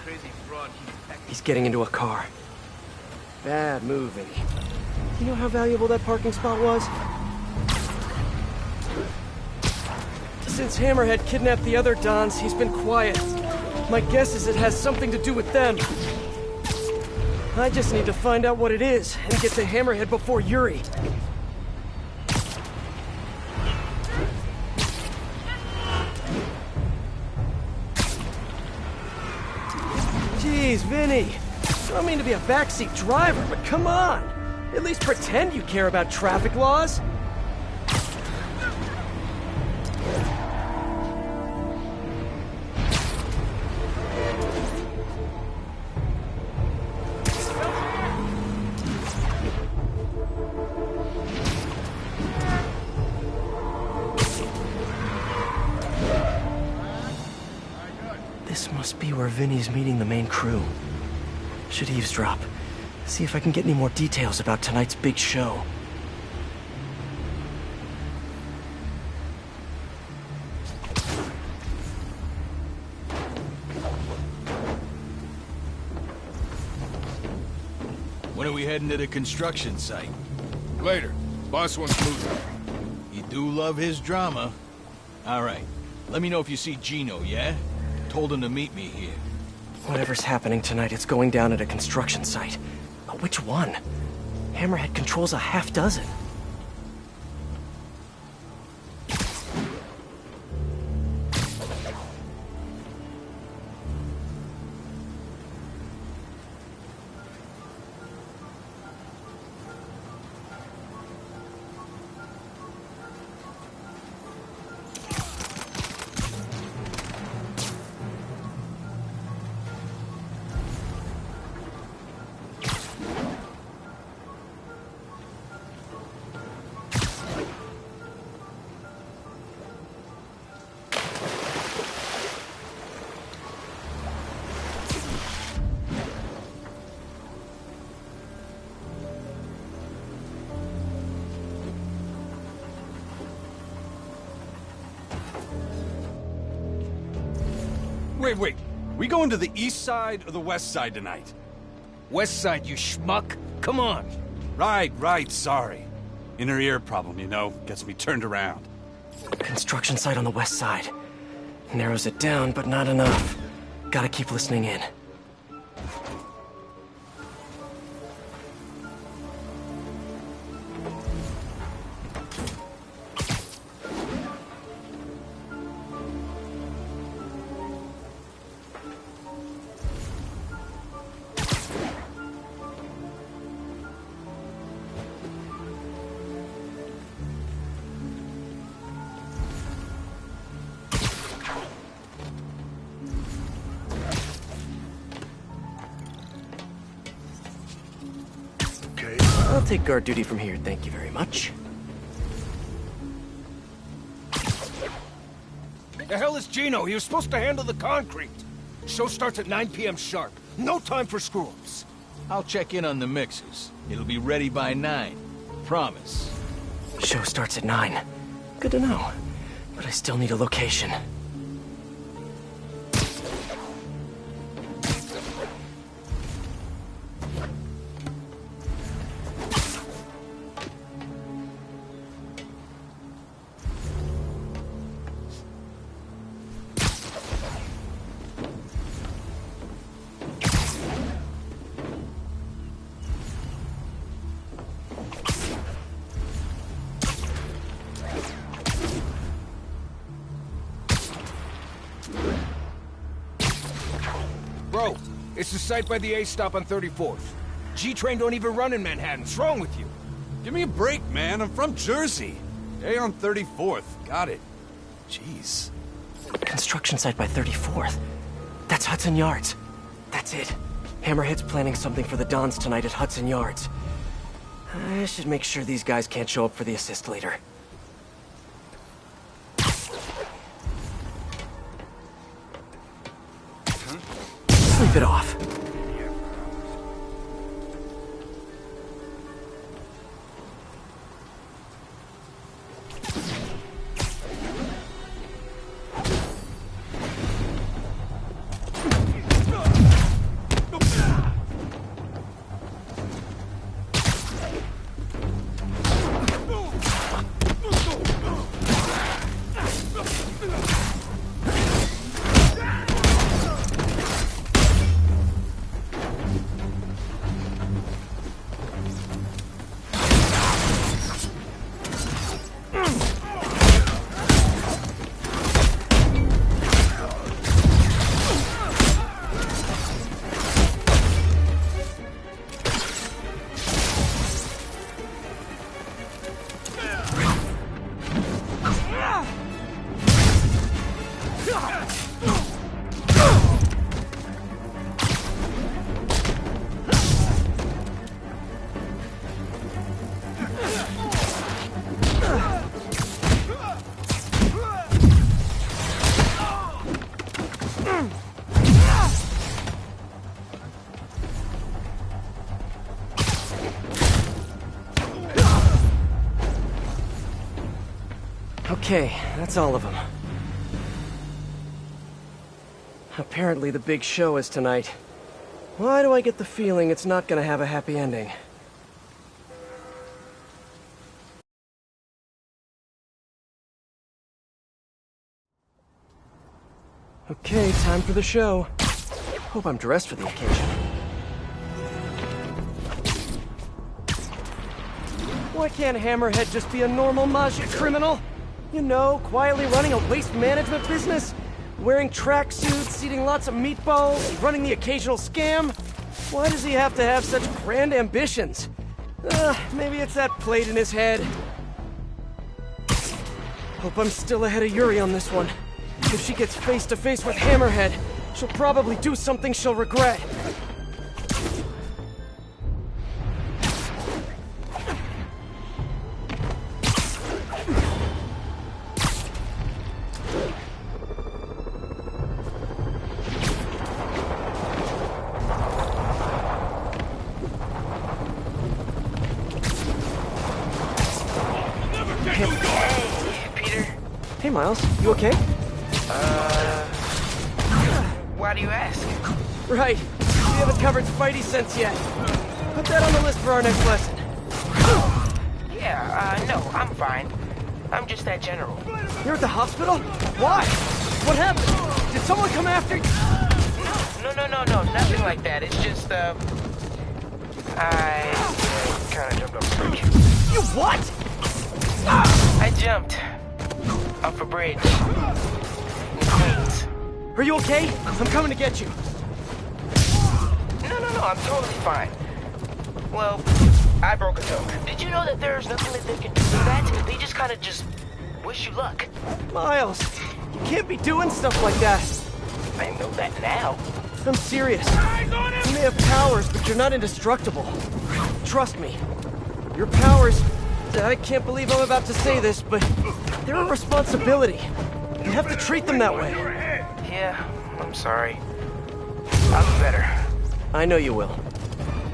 Crazy fraud. He's getting into a car. Bad move, Vinny. You know how valuable that parking spot was? Since Hammerhead kidnapped the other Dons, he's been quiet. My guess is it has something to do with them. I just need to find out what it is and get to Hammerhead before Yuri. Jeez, Vinny. I don't mean to be a backseat driver, but come on! At least pretend you care about traffic laws! where Vinny's meeting the main crew. Should eavesdrop. See if I can get any more details about tonight's big show. When are we heading to the construction site? Later. Boss wants moving. You do love his drama. All right. Let me know if you see Gino, yeah? Told him to meet me here. Whatever's happening tonight, it's going down at a construction site. But which one? Hammerhead controls a half dozen. Wait. We going to the east side or the west side tonight? West side, you schmuck. Come on. Right, sorry. Inner ear problem, you know, gets me turned around. Construction site on the west side. Narrows it down, but not enough. Gotta keep listening in. I'll take guard duty from here, thank you very much. The hell is Gino? He was supposed to handle the concrete. Show starts at 9 p.m. sharp. No time for screw-ups. I'll check in on the mixers. It'll be ready by 9. Promise. Show starts at 9. Good to know. But I still need a location. Bro, it's the site by the A stop on 34th. G-Train don't even run in Manhattan. What's wrong with you? Give me a break, man. I'm from Jersey. A on 34th. Got it. Jeez. Construction site by 34th. That's Hudson Yards. That's it. Hammerhead's planning something for the Dons tonight at Hudson Yards. I should make sure these guys can't show up for the assist later. Sleep it off. Okay, that's all of them. Apparently the big show is tonight. Why do I get the feeling it's not gonna have a happy ending? Okay, time for the show. Hope I'm dressed for the occasion. Why can't Hammerhead just be a normal Maggia criminal? You know, quietly running a waste management business? Wearing tracksuits, eating lots of meatballs, running the occasional scam? Why does he have to have such grand ambitions? Maybe it's that plate in his head. Hope I'm still ahead of Yuri on this one. If she gets face to face with Hammerhead, she'll probably do something she'll regret. Hey, Miles, you okay? Why do you ask? Right. We haven't covered Spidey sense yet. Put that on the list for our next lesson. Yeah, no, I'm fine. I'm just that general. You're at the hospital? Why? What happened? Did someone come after you? No, nothing like that. It's just, I kinda jumped off a bridge. You what? I jumped off a bridge in Queens. Are you okay? I'm coming to get you. No, I'm totally fine. Well, I broke a toe. Did you know that there's nothing that they can do for that? They just kinda just wish you luck. Miles, you can't be doing stuff like that. I know that now. I'm serious. You may have powers, but you're not indestructible. Trust me. Your powers... I can't believe I'm about to say this, but they're a responsibility. You have to treat them that way. Yeah, I'm sorry. I'll be better. I know you will.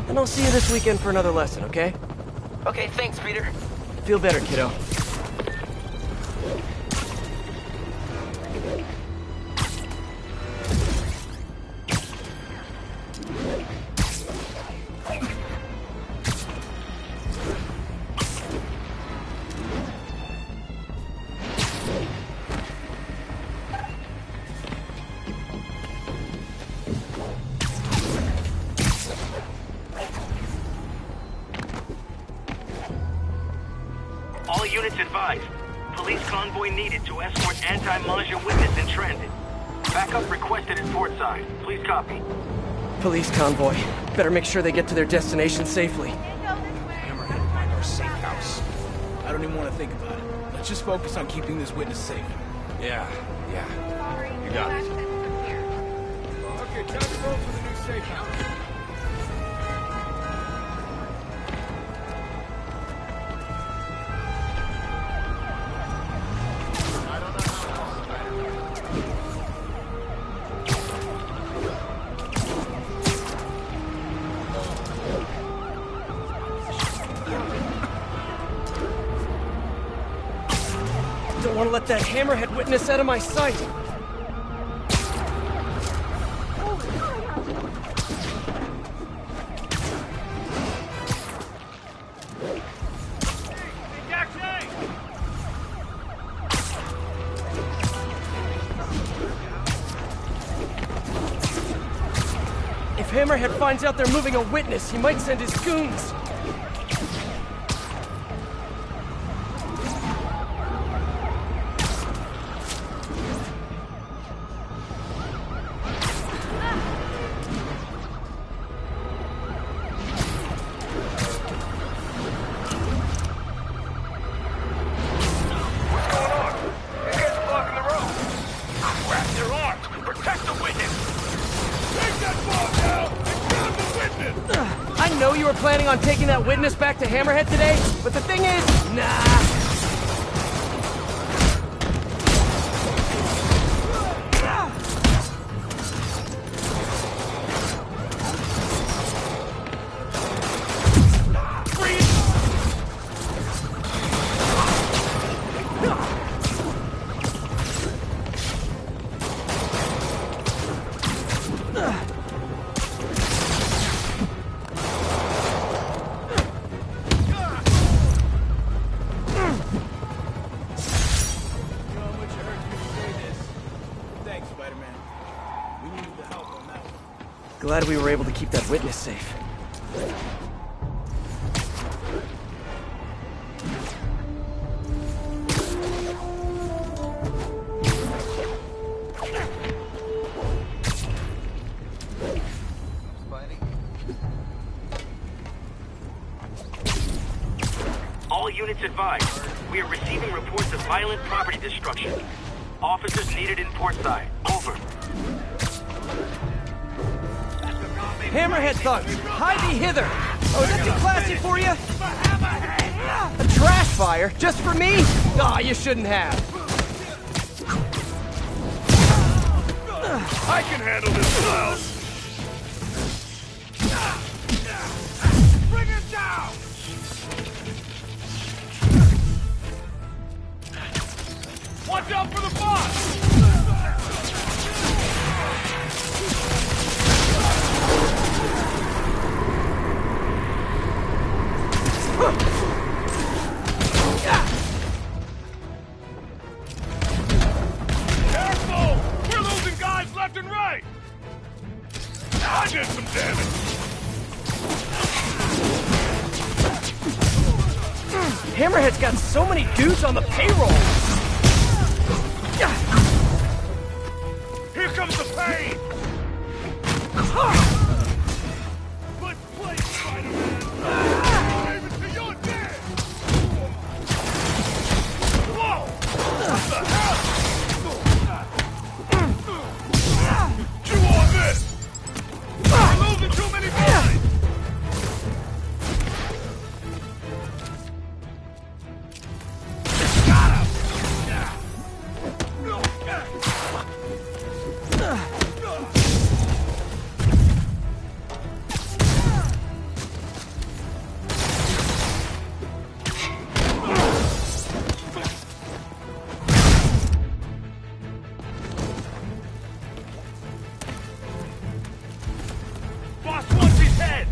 And I'll see you this weekend for another lesson, okay? Okay, thanks, Peter. Feel better, kiddo. All units advised. Police convoy needed to escort anti-Maggia witness in transit. Backup requested at Portside. Please copy. Police convoy. Better make sure they get to their destination safely. Hammerhead behind our safe house. I don't even want to think about it. Let's just focus on keeping this witness safe. Yeah. You got it. Okay, time to go for the new safe house. Don't want to let that Hammerhead witness out of my sight. If Hammerhead finds out they're moving a witness, he might send his goons. I know you were planning on taking that witness back to Hammerhead today, but the thing is, nah. glad we were able to keep that witness safe. All units advised. We are receiving reports of violent property destruction. Officers needed in Portside. Over. Hammerhead thugs, hie thee hither! Oh, is that too classy for you? A trash fire? Just for me? Aw, you shouldn't have. I can handle this, Klaus! Bring it down! Watch out for the boss! Careful! We're losing guys left and right! I did some damage! Hammerhead's got so many dudes on the payroll! Here comes the pain! Let's play, Spider-Man! Leave it to your dad! Whoa! What the hell? Chew on this! We're losing too many guys! Boss wants his head!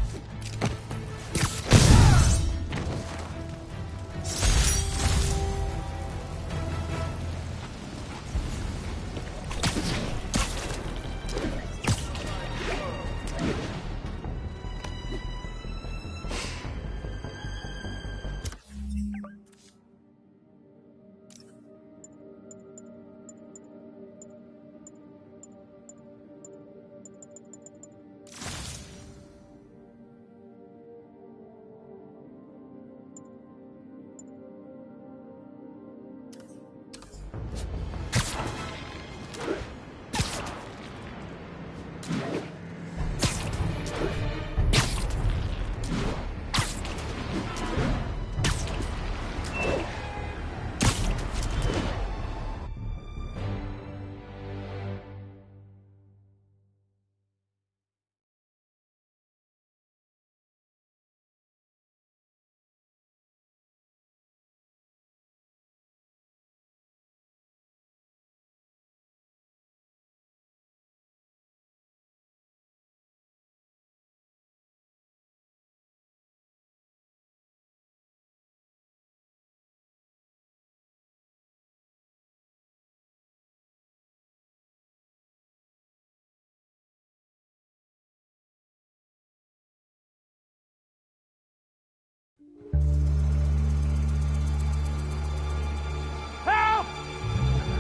Help!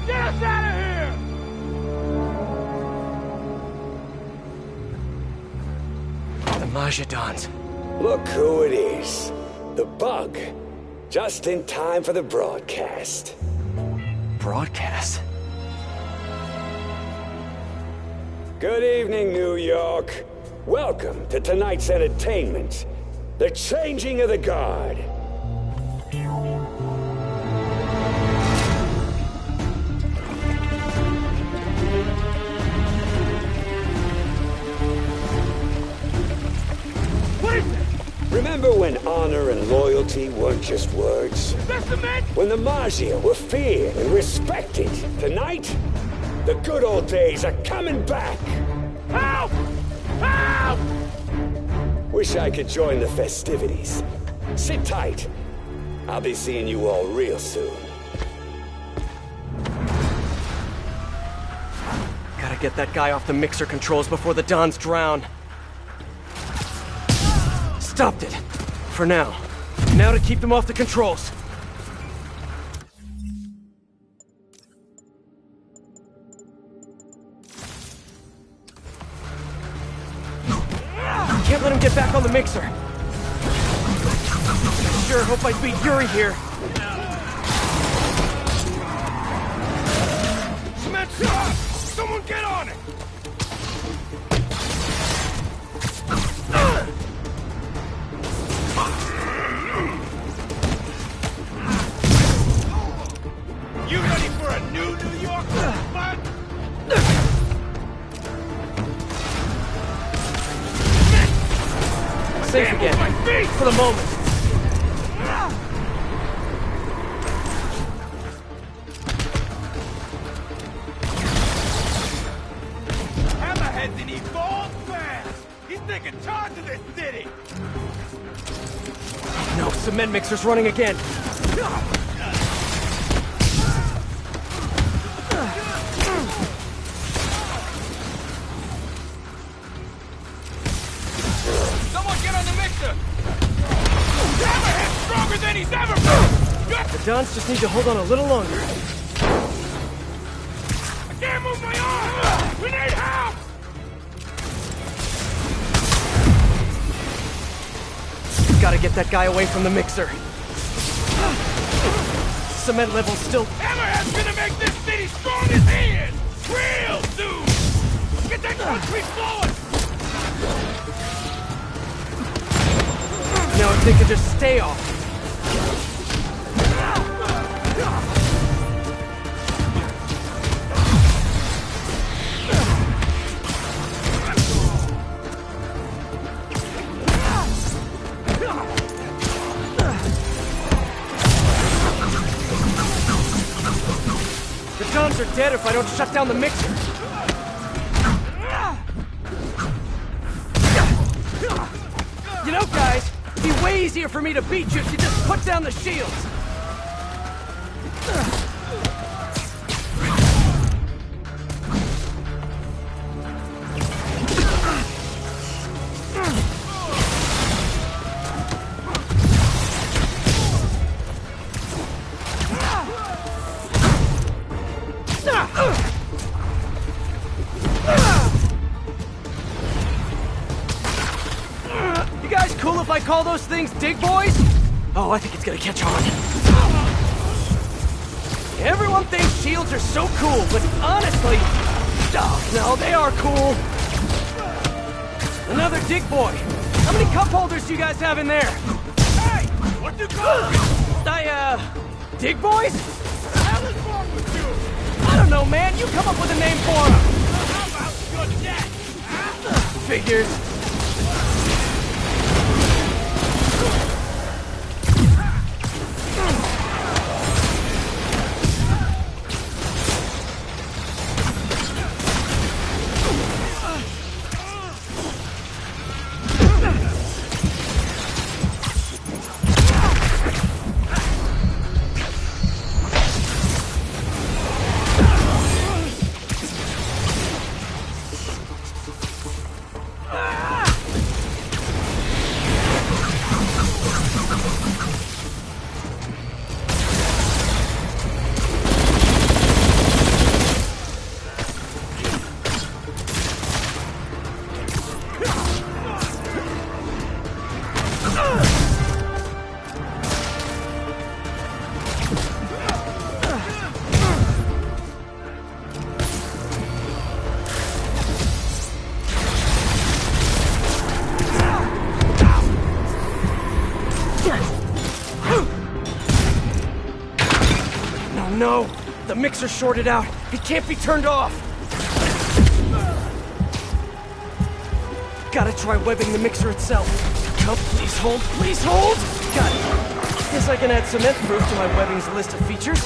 Get us out of here! The Majidons. Look who it is. The Bug. Just in time for the broadcast. Broadcast? Good evening, New York. Welcome to tonight's entertainment. The Changing of the Guard. What is it? Remember when honor and loyalty weren't just words? That's the man! When the Maggia were feared and respected? Tonight, the good old days are coming back! Help! Help! Wish I could join the festivities. Sit tight. I'll be seeing you all real soon. Gotta get that guy off the mixer controls before the Dons drown. stopped it. For now. Now to keep them off the controls. Can't let him get back on the mixer. I sure hope I beat Yuri here. Cement's up! Someone get on it! You ready for a new New York bud? Safe again. For the moment. Hammerhead's an evolved fast! He's taking charge of this city! No, cement mixer's running again. Someone get on the mixer! Hammerhead's stronger than he's ever been! The Dons just need to hold on a little longer. I can't move my arm! We need help! Gotta get that guy away from the mixer. Cement level's still... Hammerhead's gonna make this city strong as he is! Real dude! Get that country flowing! Now if they could just stay off. The Dons are dead if I don't shut down the mixer. You know, guys, it'd be way easier for me to beat you if you just put down the shields. You guys cool if I call those things dig boys? Oh, I think it's gonna catch on. Everyone thinks shields are so cool, but honestly, oh, no, they are cool. Another dig boy. How many cup holders do you guys have in there? Hey! What you call it? Dig boys? What the hell is wrong with you? I don't know, man. You come up with a name for them. How about good death? Huh? Figures. No! The mixer's shorted out. It can't be turned off. Gotta try webbing the mixer itself. Come, please hold, please hold! Got it. Guess I can add cement proof to my webbing's list of features.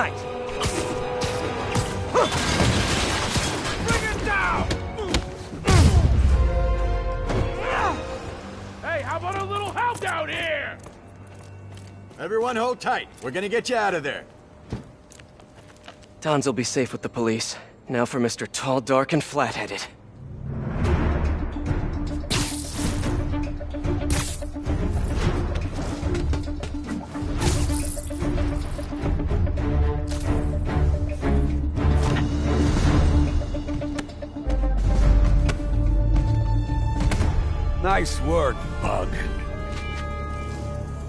night! Bring it down! Hey, how about a little help down here? Everyone hold tight. We're gonna get you out of there. Don's will be safe with the police. Now for Mr. Tall, Dark, and Flat-Headed. Nice work, Bug.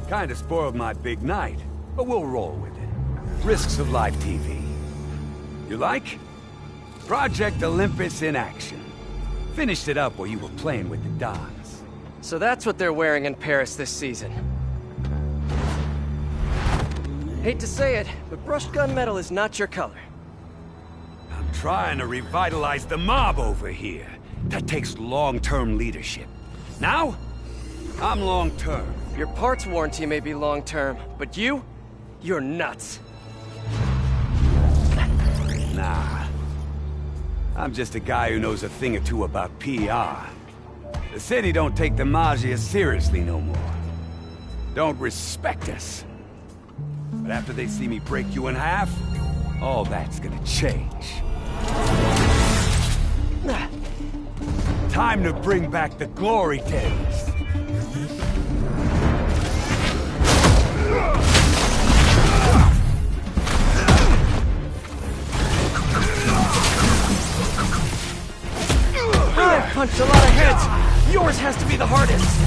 Kinda spoiled my big night, but we'll roll with it. Risks of live TV. You like? Project Olympus in action. Finished it up while you were playing with the Dons. So that's what they're wearing in Paris this season. Hate to say it, but brushed gunmetal is not your color. I'm trying to revitalize the mob over here. That takes long-term leadership. Now, I'm long-term. Your parts warranty may be long-term, but you're nuts. Nah. I'm just a guy who knows a thing or two about PR. The city don't take the Maggia seriously no more. Don't respect us. But after they see me break you in half, all that's gonna change. Time to bring back the glory days. I've punched a lot of heads. Yours has to be the hardest.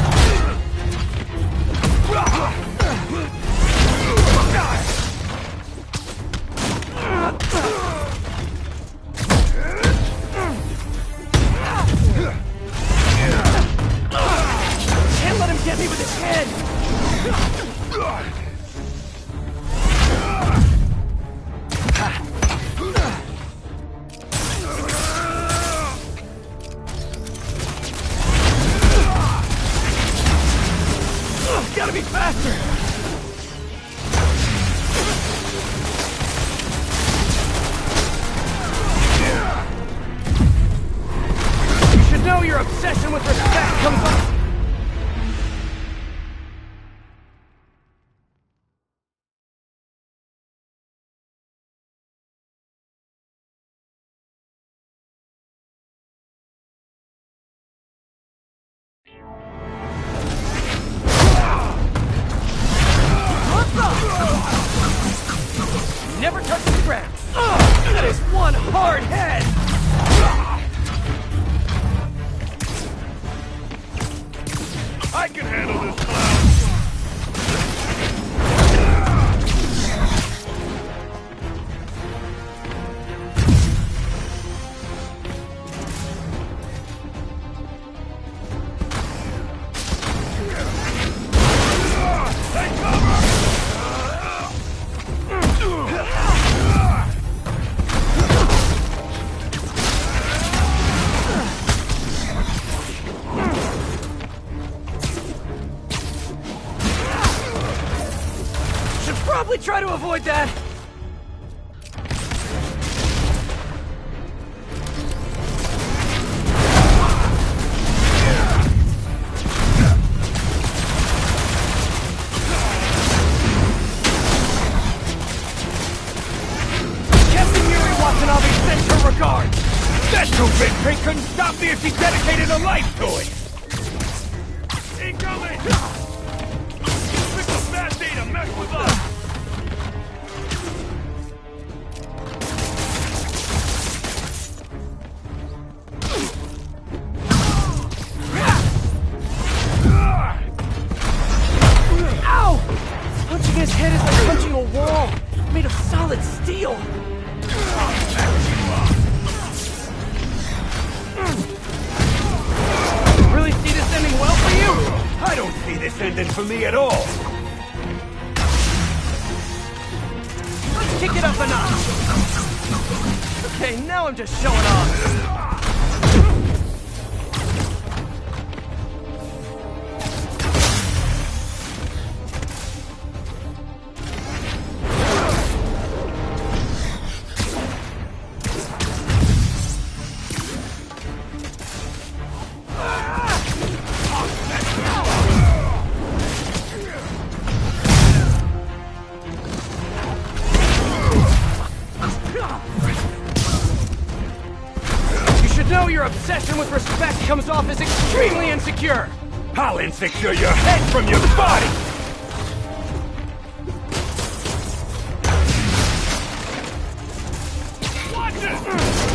Can't let him get me with his head. Gotta be faster! You should know your obsession with respect comes up. Never touches the ground. That is one hard head. I can handle this clown. Take cover! Probably try to avoid that. Captain Yuri Watanabe sends her regards. That stupid pig couldn't stop me if she dedicated a life to it! Incoming! You picked a bad day to mess with us! Ow! Punching his head is like punching a wall, made of solid steel. Really see this ending well for you? I don't see this ending for me at all. Let's kick it up a notch. Okay, now I'm just showing off. obsession with respect comes off as extremely insecure! I'll insecure your head from your body! Watch it!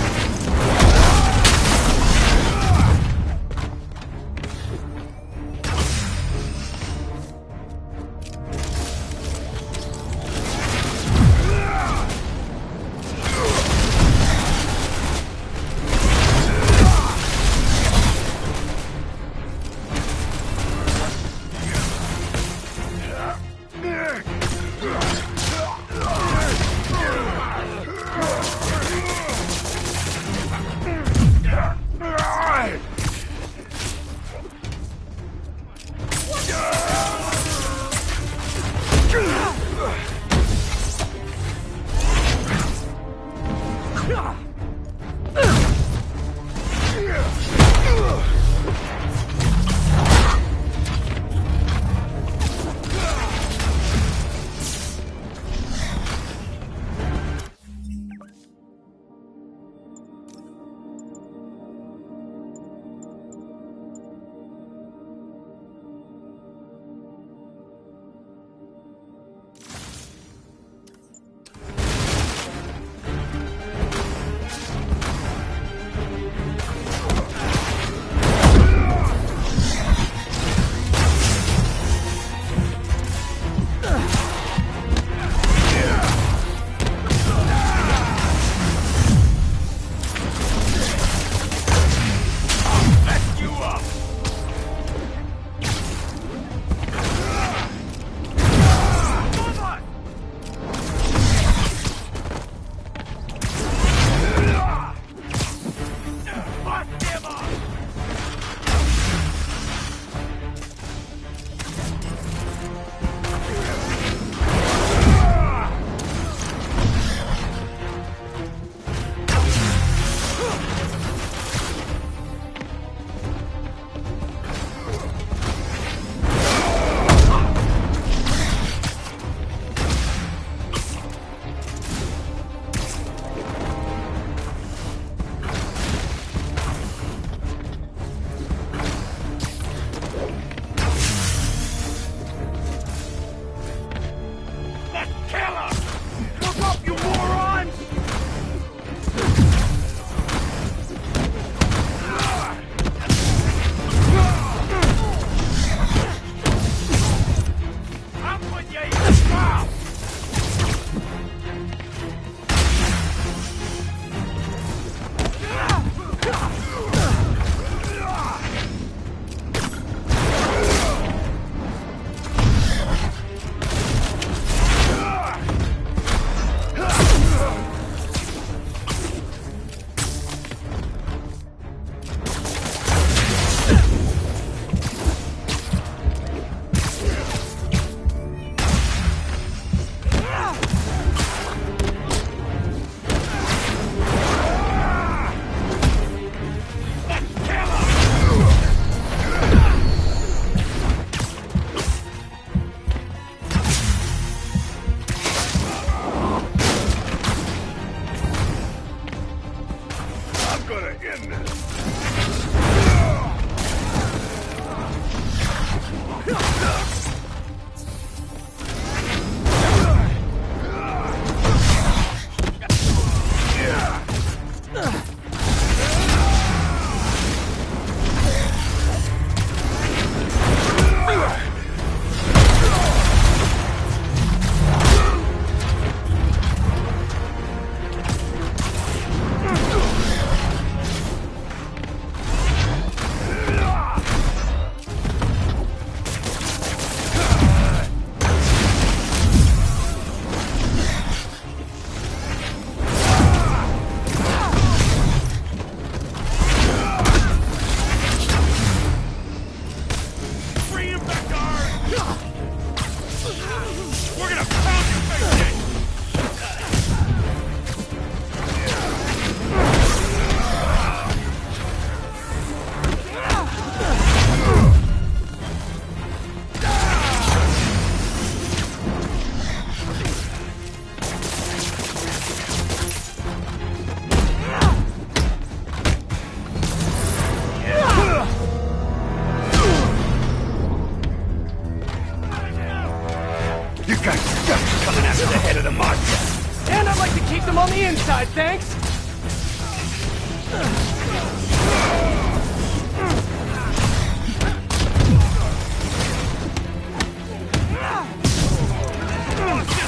inside, thanks!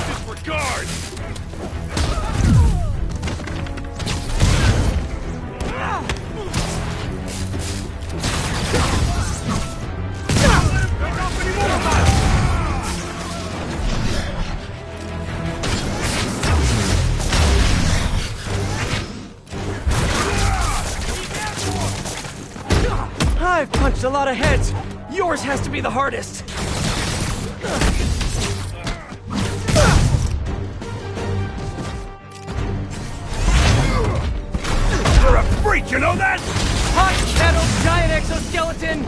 Disregard! I've punched a lot of heads. Yours has to be the hardest. You're a freak, you know that? Hot kettle, giant exoskeleton!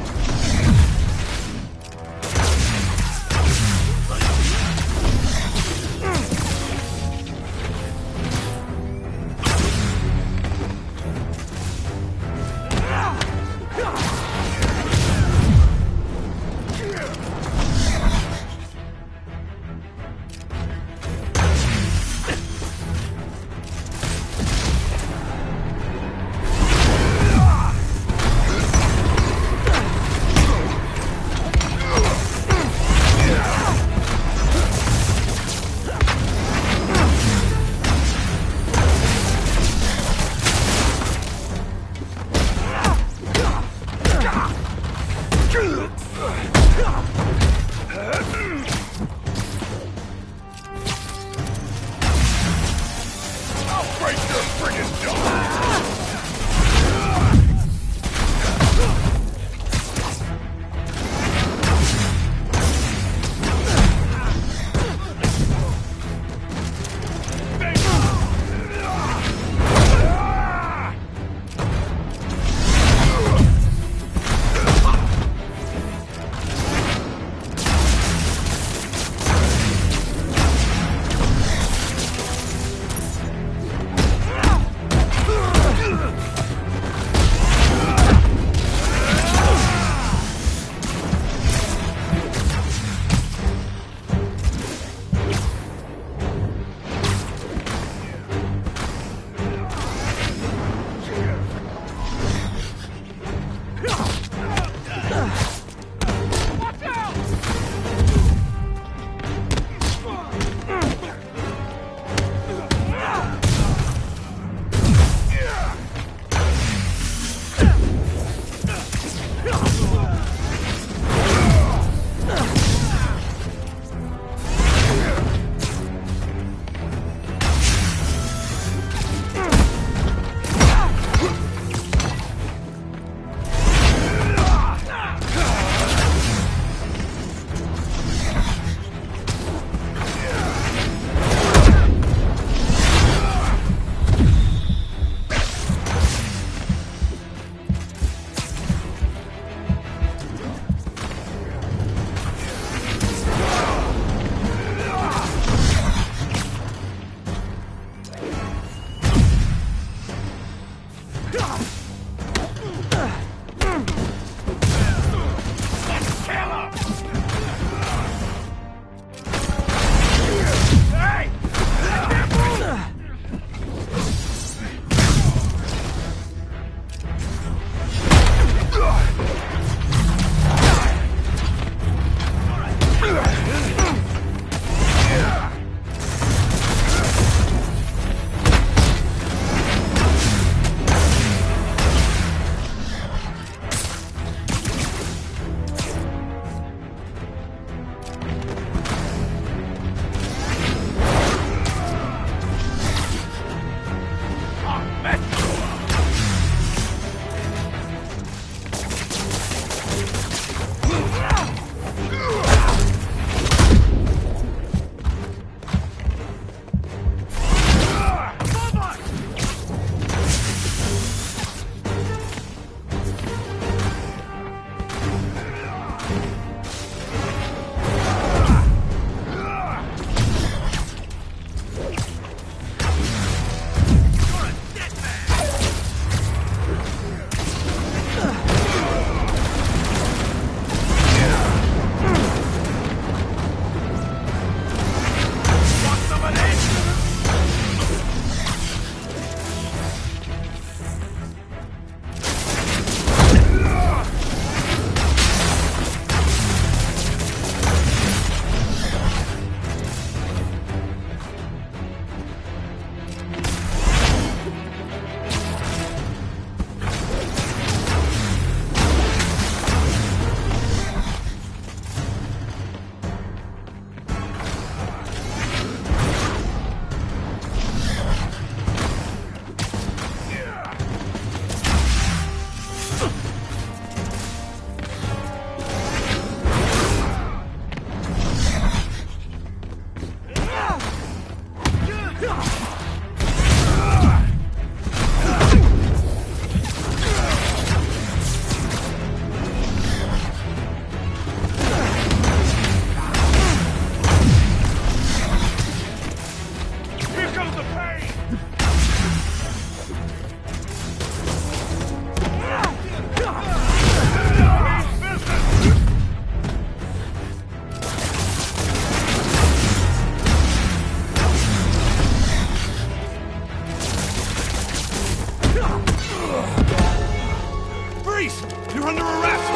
under arrest!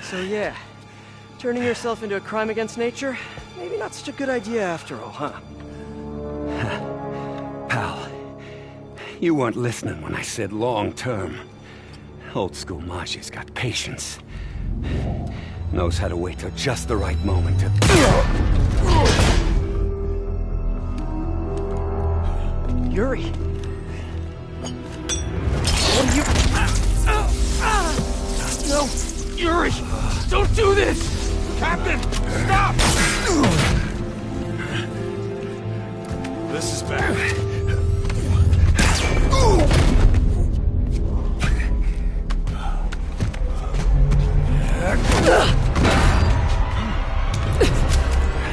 So yeah, turning yourself into a crime against nature? Maybe not such a good idea after all, huh? Pal, you weren't listening when I said long-term. Old school Majia's got patience. Knows how to wait till just the right moment to... Yuri! What are you... No! Yuri! Don't do this! Captain! Stop! This is bad.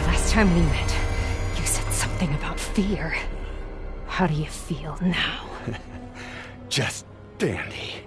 Last time we met, you said something about fear. How do you feel now? Just dandy.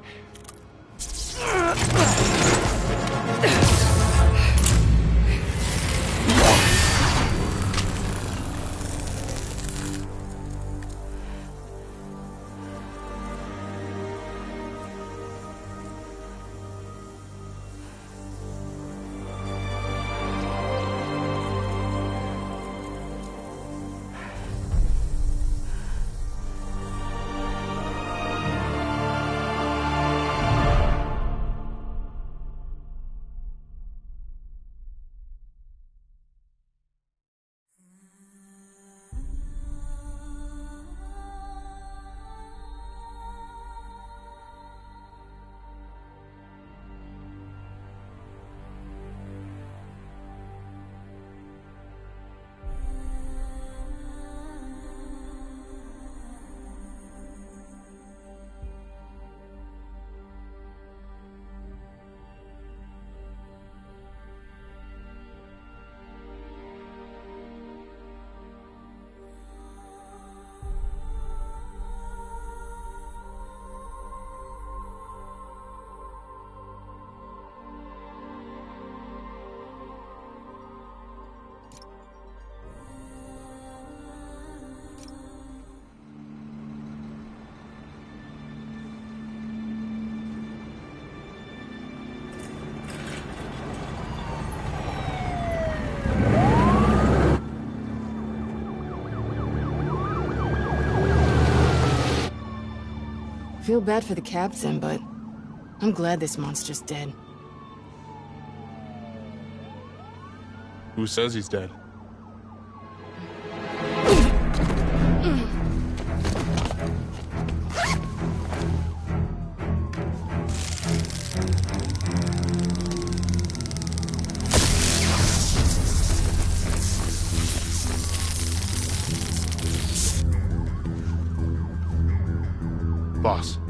Feel bad for the captain, but I'm glad this monster's dead. Who says he's dead? Boss.